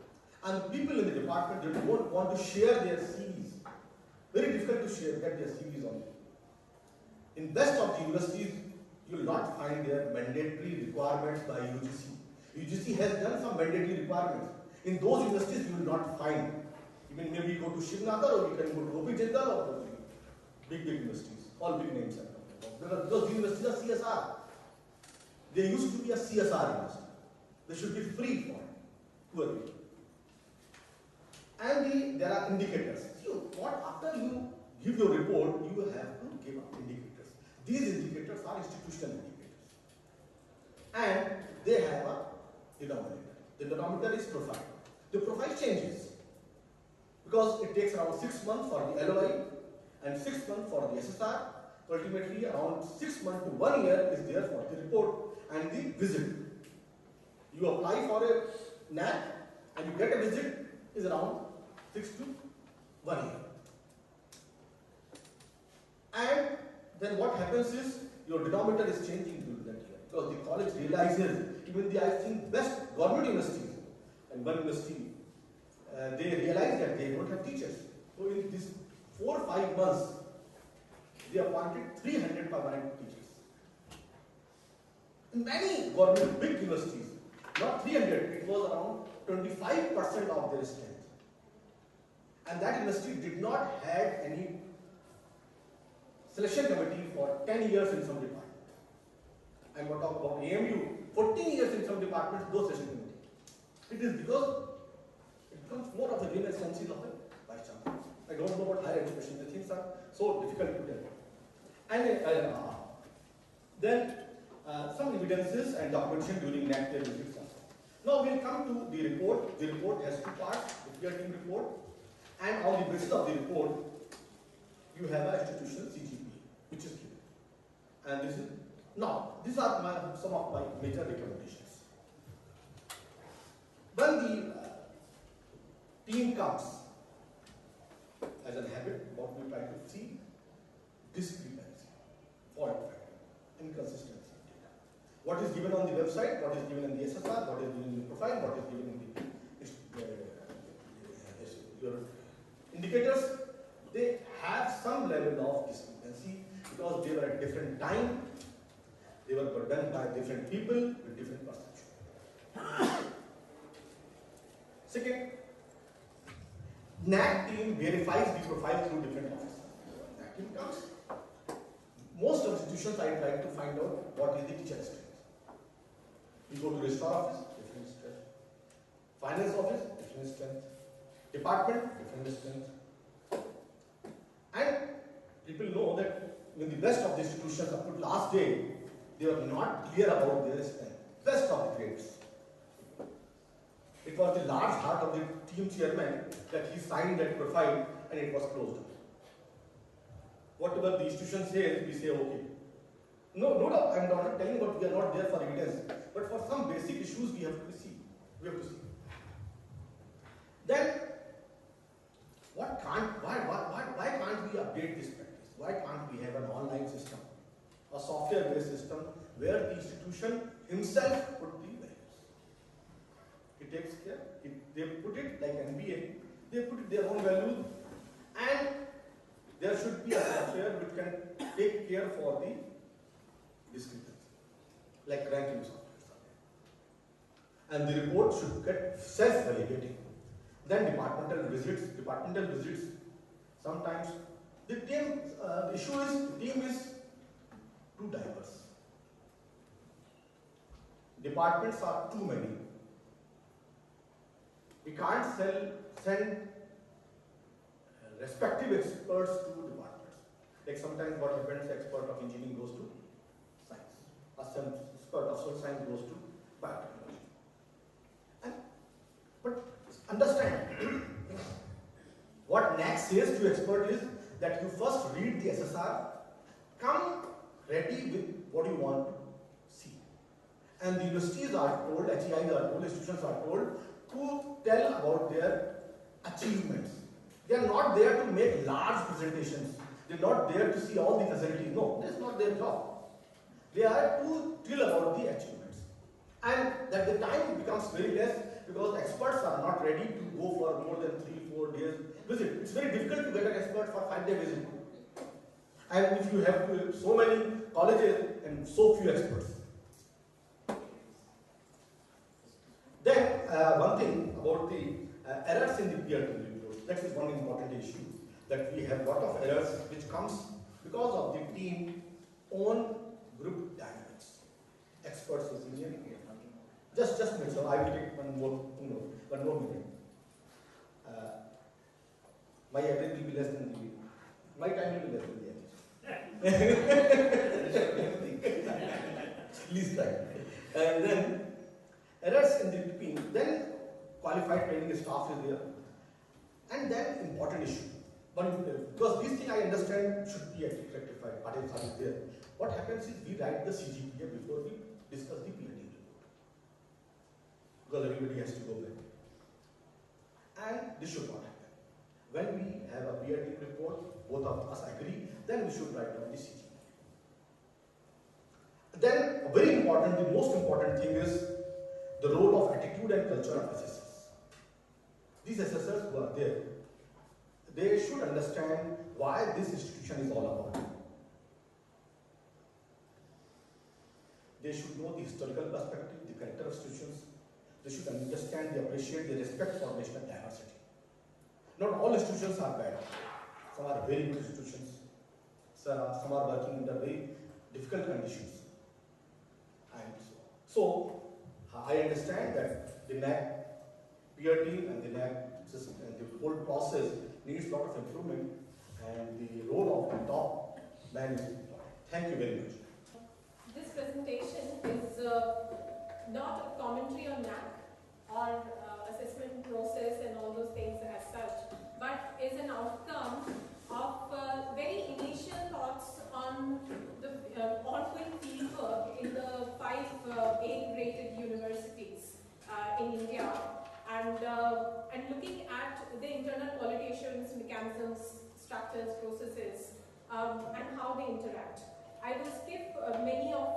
And the people in the department, they don't want to share their CVs. Very difficult to get their CVs on. In best of the universities, you will not find their mandatory requirements by UGC. UGC has done some mandatory requirements. In those universities, you will not find. Even maybe go to Shivnagar or you can go to OP Jindal or go to big universities. All big names are because those universities are CSR. They used to be a CSR university. They should be free for poor people. And there are indicators. See, after you give your report, you have to give up indicators. These indicators are institutional indicators. And they have a denominator. The denominator is profile. The profile changes because it takes around 6 months for the LOI and 6 months for the SSR. Ultimately, around 6 months to 1 year is there for the report and the visit. You apply for a NAC and you get a visit is around 6 to 1 year. And then what happens is your denominator is changing during that year because the college realizes, even the I think best government universities and one university, they realize that they don't have teachers. So in this 4 or 5 months, they appointed 300 permanent teachers. In many government big universities, not 300, it was around 25% of their strength. And that university did not have any selection committee for 10 years in some department. I'm not talking about AMU, 14 years in some departments, no selection committee. It is because it becomes more of a real essential of a vice chancellor. I don't know about higher education, the things are so difficult to tell. And then some evidences and documentation during NAC visits. Now we'll come to the report. The report has 2 parts, the peer team report, and on the basis of the report, you have an institutional CGP, which is given. And this is, now, these are some of my major recommendations. When the team comes, as a habit, what we try to see, discrepancy, fault factor, inconsistency. what is given on the website, what is given in the SSR, what is given in the profile, what is given in the your indicators, they have some level of discrepancy because they were at different time, they were done by different people with different perception. Second, NAC team verifies the profile through different offices. NAC team comes. Most institutions I try to find out what is the teacher strength. You go to registrar office, different strength. Finance office, different strength. Department, different strength. And people know that when the best of the institutions up to last day, they were not clear about their strength. Best of the grades. It was the large heart of the team chairman that he signed that profile and it was closed. Whatever the institution says, we say okay. No doubt, I am not telling what we are not there for evidence, but for some basic issues we have to see. Then, why can't we update this practice? Why can't we have an online system, a software-based system where the institution himself put the values? He takes care. They put it like NBA. They put it their own values, and there should be a software which can take care for the discrepancy, like ranking software. And the report should get self-validating. Then departmental visits. Sometimes the team, the issue is the team is too diverse. Departments are too many. We can't send respective experts to departments. Like sometimes what happens, expert of engineering goes to science, expert of social science goes to biotechnology. But understand, what NAC says to expert is that you first read the SSR, come ready with what you want to see. And the universities are told, HEIs are told, institutions are told to tell about their achievements. They are not there to make large presentations. They are not there to see all the facilities. No, that's not their job. They are to tell about the achievements. And that the time becomes very less because experts are not ready to go for more than 3-4 days visit. It's very difficult to get an expert for 5-day visit. And if you have so many colleges and so few experts. Then one thing about the errors in the peer report. That is one important issue, that we have a lot of errors which comes because of the team own group dynamics. Experts is engineering. Just a minute, so I will take one more minute. My average will be less than the my time will be less than the average. Least time. And then errors in the team, then qualified training staff is there. And then important issue. Because this thing I understand should be rectified. Patil is there. What happens is we write the CGPA before we discuss the PhD report. Because everybody has to go back. And this should not happen. When we have a PhD report, both of us agree, then we should write down the CGPA. Then, very important, the most important thing is the role of attitude and culture of assessors. These assessors who are there, they should understand why this institution is all about. They should know the historical perspective, the character of institutions. They should understand, they appreciate, they respect for national diversity. Not all institutions are bad. Some are very good institutions. Some are working under very difficult conditions. And so I understand that the NAC peer team and the NAC system and the whole process needs a lot of improvement, and the role of the top man is important. Thank you very much. This presentation is not a commentary on NAC or assessment process and all those things as such, but is an outcome of very initial thoughts on the ongoing fieldwork in the 5 A-rated universities in India, and looking at the internal quality assurance mechanisms, structures, processes, and how they interact. I will skip many of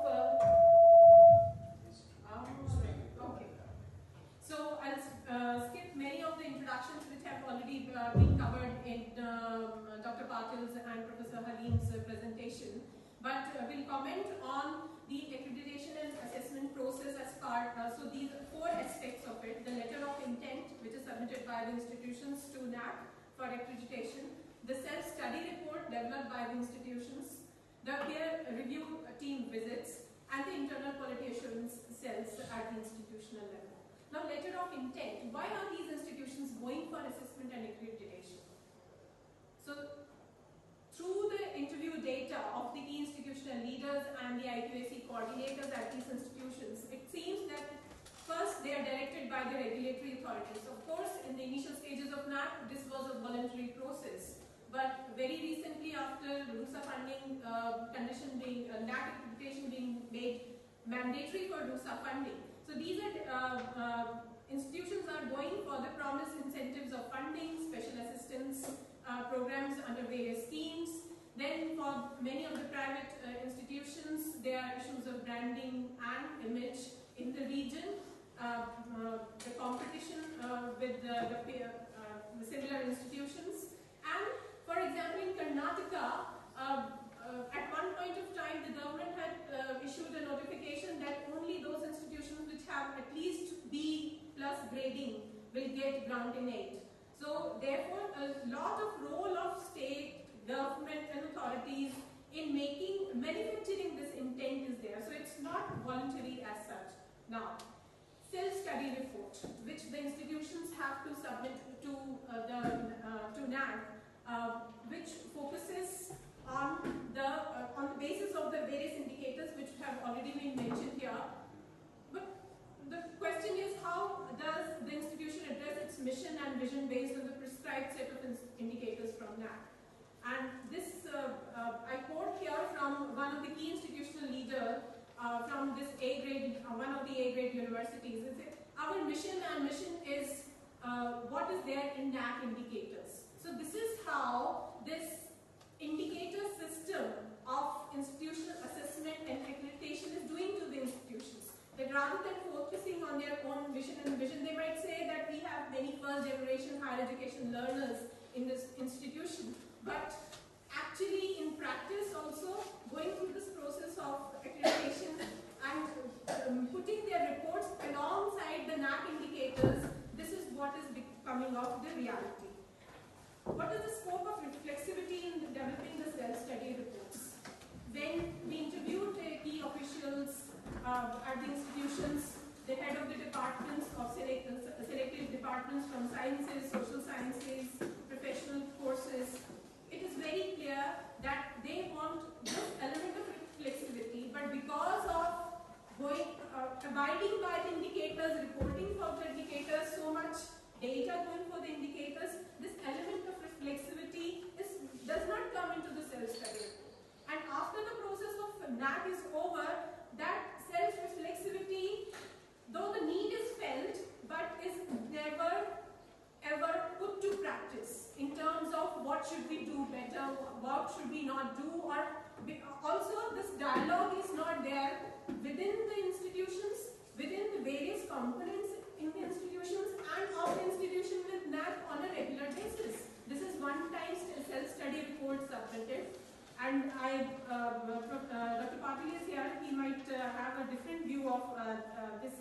comment on the accreditation and assessment process as part, so these are 4 aspects of it. The letter of intent, which is submitted by the institutions to NAC for accreditation, the self-study report developed by the institutions, the peer review team visits, and the internal quality assurance cells at the institutional level. Now, letter of intent. Why are these institutions going for assessment and accreditation? So, through the interview data of the key institutional leaders and the IQAC coordinators at these institutions, it seems that first they are directed by the regulatory authorities. Of course, in the initial stages of NAC, this was a voluntary process. But very recently, after RUSA funding condition being, NAC accreditation being made mandatory for RUSA funding, so these are institutions are going for the promised incentives of funding, special assistance programs under various schemes. Then for many of the private institutions, there are issues of branding and image in the region. The competition with the similar institutions. And for example, in Karnataka, at one point of time, the government had issued a notification that only those institutions which have at least B+ grading will get grant in aid. So therefore, a lot of role of state, government and authorities in manufacturing this intent is there. So it's not voluntary as such. Now, self-study report, which the institutions have to submit to NAC, which focuses on the basis of the various indicators which have already been mentioned here. But the question is, how does the institution address its mission and vision based on the prescribed set of indicators from NAC? And this, I quote here from one of the key institutional leaders from this A-grade, one of the A-grade universities. Our mission is what is there in NAC indicators. So this is how this indicator system of institutional assessment and accreditation is doing to the institutions. That rather than focusing on their own mission and vision, they might say that we have many first-generation higher education learners in this institution. But actually, in practice also, going through this process of accreditation and putting their reports alongside the NAC indicators, this is what is becoming of the reality. What is the scope of reflexivity in developing the self-study reports? When we interviewed the key officials at the institutions, the head of the departments of selected departments from sciences, social sciences, professional courses, it is very clear that they want this element of reflexivity, but because of abiding by the indicators, reporting for the indicators, so much data going for the indicators, this element of reflexivity does not come into the self-study. And after the process of NAC is over, that self-reflexivity, though the need is felt, but is never ever put to practice in terms of what should we do better, what should we not do, or also this dialogue is not there within the institutions, within the various components in the institutions and of the institution with NAC on a regular basis. This is one-time self-study report submitted, and Dr. Patil is here, he might have a different view of this.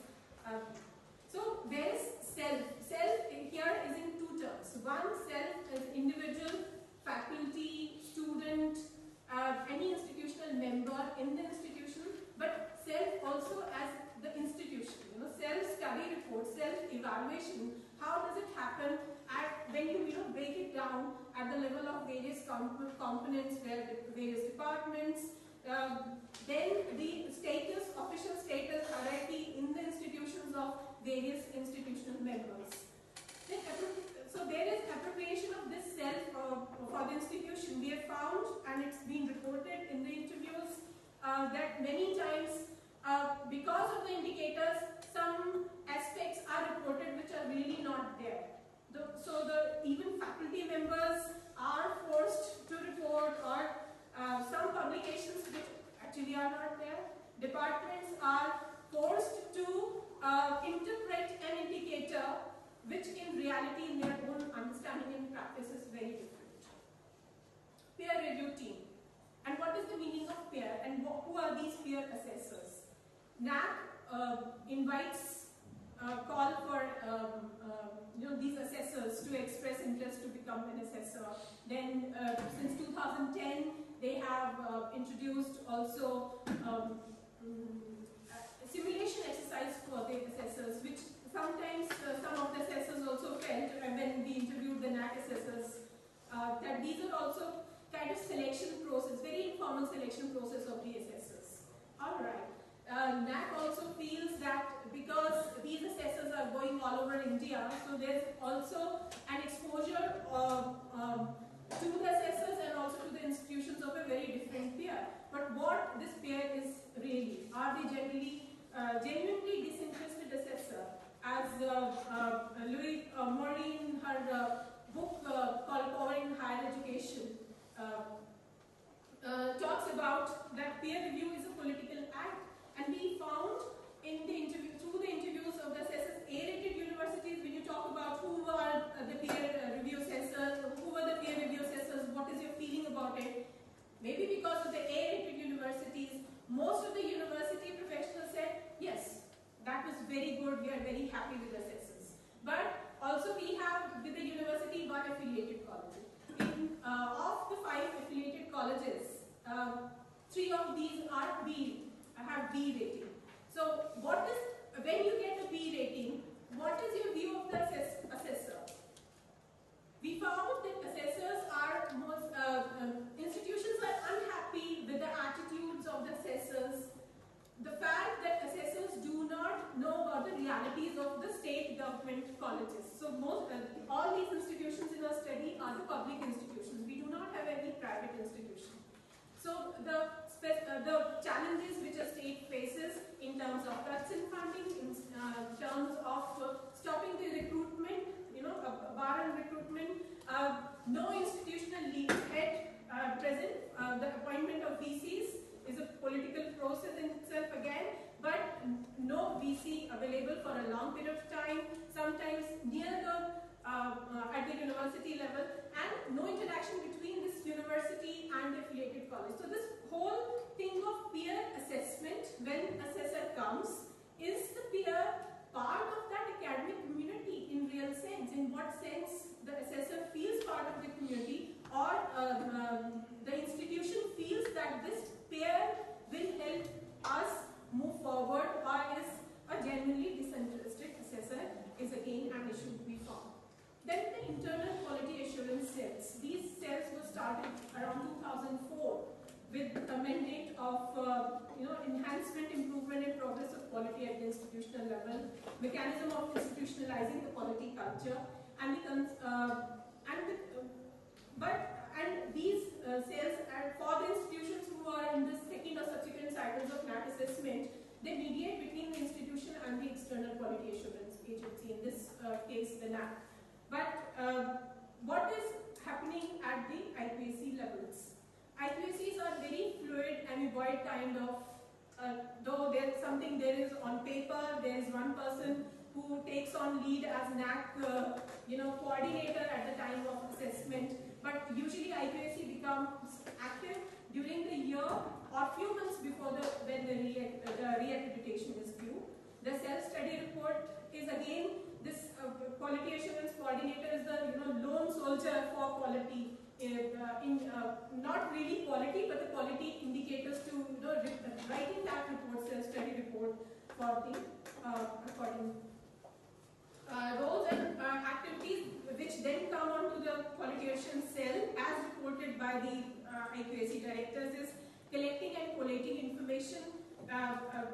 So there is self. Self here is in two terms. One, self as individual, faculty, student, any institutional member in the institution, but self also as the institution. Self-study report, self-evaluation. How does it happen when you break it down at the level of various components, various departments? Then the status, official status, hierarchy in the institutions of various institutional members. So there is appropriation of this self for the institution. We have found, and it's been reported in the interviews, that many times because of the indicators, some aspects are reported which are really not there. Even faculty members are forced to report, or some publications which actually are not there. Departments are forced to interpret an indicator which in reality, in their own understanding and practice, is very different. Peer review team. And what is the meaning of peer? And who are these assessors. NAC invites call for these assessors to express interest to become an assessor. Then since 2010 they have introduced also simulation exercise for the assessors, which sometimes some of the assessors also felt when we interviewed the NAC assessors that these are also kind of selection process, very informal selection process of the assessors. Alright. NAC also feels that because these assessors are going all over India, so there's also an exposure to the assessors and also to the institutions of a very different peer. But what this peer is really, are they genuinely disinterested assessor? As Louis Morley in her book called Power in Higher Education talks about that peer review is a political act. And we found in the through the interviews of the assessors, A-rated universities, when you talk about who are the peer review assessors, who are the peer review assessors, what is your feeling about it? Maybe because of the A-rated universities, most of the university professionals said, yes, that was very good, we are very happy with the assessors. But also we have with the university one affiliated college. Of the 5 affiliated colleges, 3 of these are have B rating. So what is, when you get a B rating, what is your view of the assessor? We found that assessors are institutions are unhappy with the attitudes of the assessors. The fact that assessors do not know about the realities of the state government colleges. So all these institutions in our study are the public institutions. We do not have any private institutions. So the challenges which a state faces in terms of cuts in funding, in terms of stopping the recruitment, bar and recruitment, no institutional head present, the appointment of VCs is a political process in itself again, but no VC available for a long period of time, sometimes near the at the university level, and no interaction between this university and the affiliated college. So this whole thing of peer assessment, when assessor comes, is the peer part of that academic community in real sense? In what sense the assessor feels part of the community, or the institution feels that this peer will help us move forward, or is a genuinely disinterested assessor, is again an issue we found. Then the internal quality assurance cells. These cells were started around 2004 with a mandate of enhancement, improvement and progress of quality at the institutional level, mechanism of institutionalizing the quality culture, and these cells for the institutions who are in the second or subsequent cycles of NAT assessment, they mediate between the institution and the external quality assurance agency, in this case the NAT. But what is happening at the IQAC levels? IQACs are very fluid, amoeboid kind of, though there's something there is on paper, there is one person who takes on lead as NAC coordinator at the time of assessment, but usually IQAC becomes active during the year or few months before when the re-accreditation is due. The self-study report is again, this quality assurance coordinator is the lone soldier for quality, not really quality, but the quality indicators to writing that report, self-study report for the according roles and activities which then come onto the quality assurance cell as reported by the IQAC directors is collecting and collating information,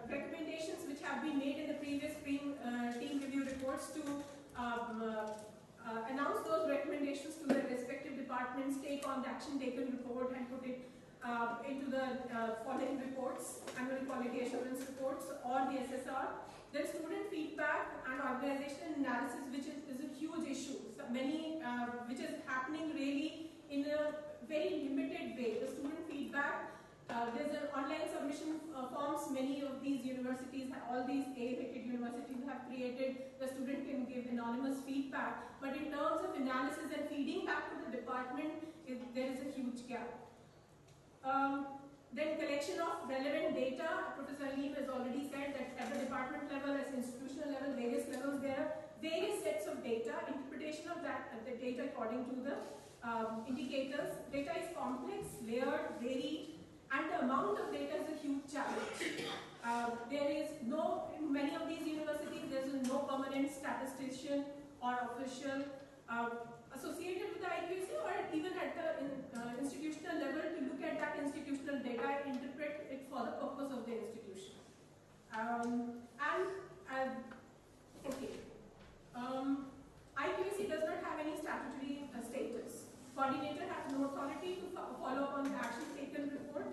recommendations which have been made in the previous team review reports to announce those recommendations to the respective departments, take on the action taken report and put it into the following reports, annual quality assurance reports or the SSR. Then student feedback and organizational analysis, which is a huge issue. So which is happening really in a very limited way. The student feedback, there's an online submission forms. Many of these universities, all these A-rated universities have created. The student can give anonymous feedback, but in terms of analysis and feeding back to the department, there is a huge gap. Then collection collection of relevant data. Professor Haleem has already said that at the department level, as institutional level, various levels, there are various sets of data, interpretation of the data according to the indicators. Data is complex, layered, varied, and the amount of data is a huge challenge. There is no, in many of these universities, there is no permanent statistician or official associated with the IQAC, or even at the institutional level to look at that institutional data and interpret it for the purpose of the institution. IQAC does not have any statutory status. Coordinator has no authority to follow up on the action taken report.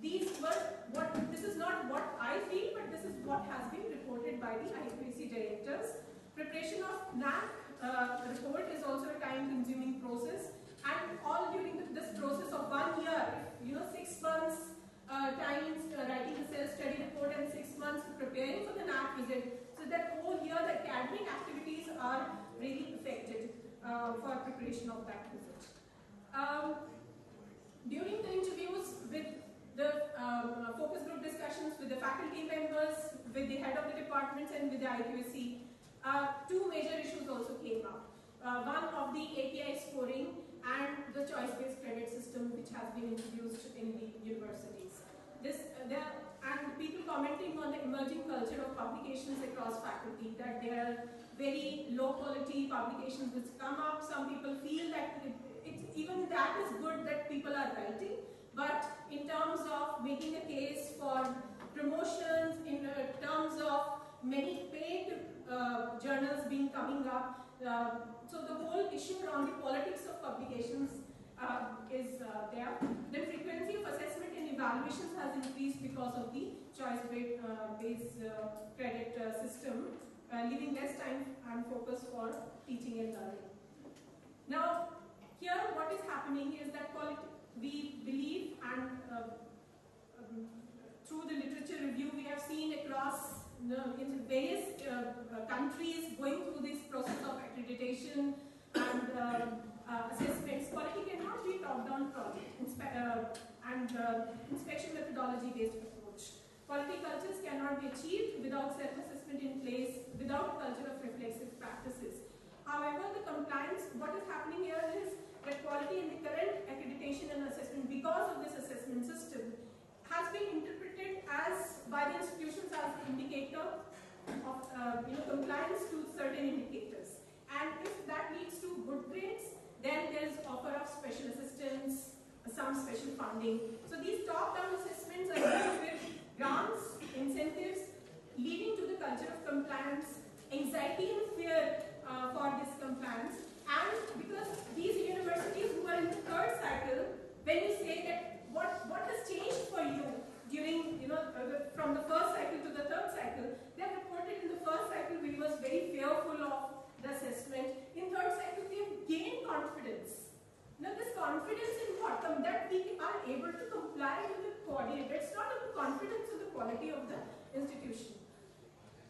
This is not what I feel, but this is what has been reported by the IQAC directors. Preparation of NAC report is also a time-consuming process, and all during this process of 1 year, 6 months times writing the self-study report and 6 months preparing for the NAC visit, so that whole year the academic activities are really affected for preparation of that visit. During the interviews with the focus group discussions with the faculty members, with the head of the departments and with the IQAC, two major issues also came up. One of the API scoring and the choice-based credit system which has been introduced in the universities. And people commenting on the emerging culture of publications across faculty, that there are very low quality publications which come up. Some people feel that even that is good that people are writing, but in terms of making a case for promotions, in terms of many paid journals being coming up, so the whole issue around the politics of publications is there. The frequency of assessment and evaluations has increased because of the choice-based credit system, leaving less time and focus for teaching and learning. Now, here what is happening is that we believe, and through the literature review we have seen across in various countries going through this process of accreditation and assessments. Quality cannot be top-down project and inspection methodology-based approach. Quality cultures cannot be achieved without self-assessment in place, without a culture of reflexive practices. However, the compliance, what is happening here is that quality in the current accreditation and assessment, because of this assessment system, has been interpreted as by the institutions as the indicator of compliance to certain indicators. And if that leads to good grades, then there is offer of special assistance, some special funding. So these top-down assessments are used with grants, incentives, leading to the culture of compliance, anxiety and fear for this compliance. And because these universities who are in the third cycle, when you say that what has changed for you during, from the first cycle to the third cycle, they have reported in the first cycle we was very fearful of the assessment. In third cycle, we have gained confidence. Now, this confidence in what? That we are able to comply with the coordinator. It's not of the confidence of the quality of the institution.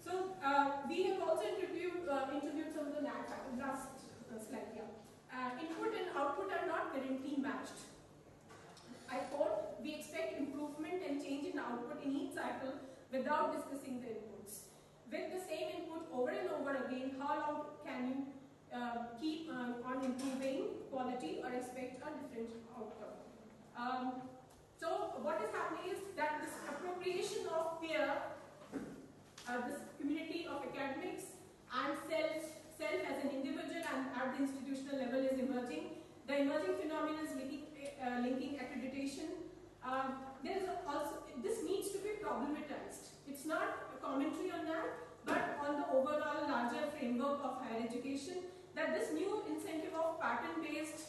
So, we have also interviewed some of the NAC faculty. Last slide, yeah. Input and output are not currently matched. I quote, we expect improvement and change in output in each cycle without discussing the inputs. With the same input over and over again, how long can you keep on improving quality or expect a different outcome? So what is happening is that this appropriation of peer, this community of academics and self as an individual and at the institutional level is emerging. The emerging phenomenon is linking accreditation. There is also, this needs to be problematized. It's not a commentary on that, but on the overall larger framework of higher education, that this new incentive of pattern-based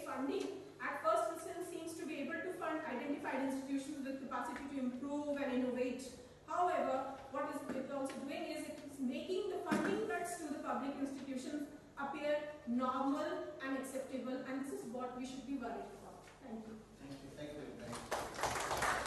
funding at first instance seems to be able to fund identified institutions with capacity to improve and innovate. However, what it's also doing is it's making the funding cuts to the public institutions appear normal and acceptable, and this is what we should be worried about. Thank you. Thank you. Thank you very much.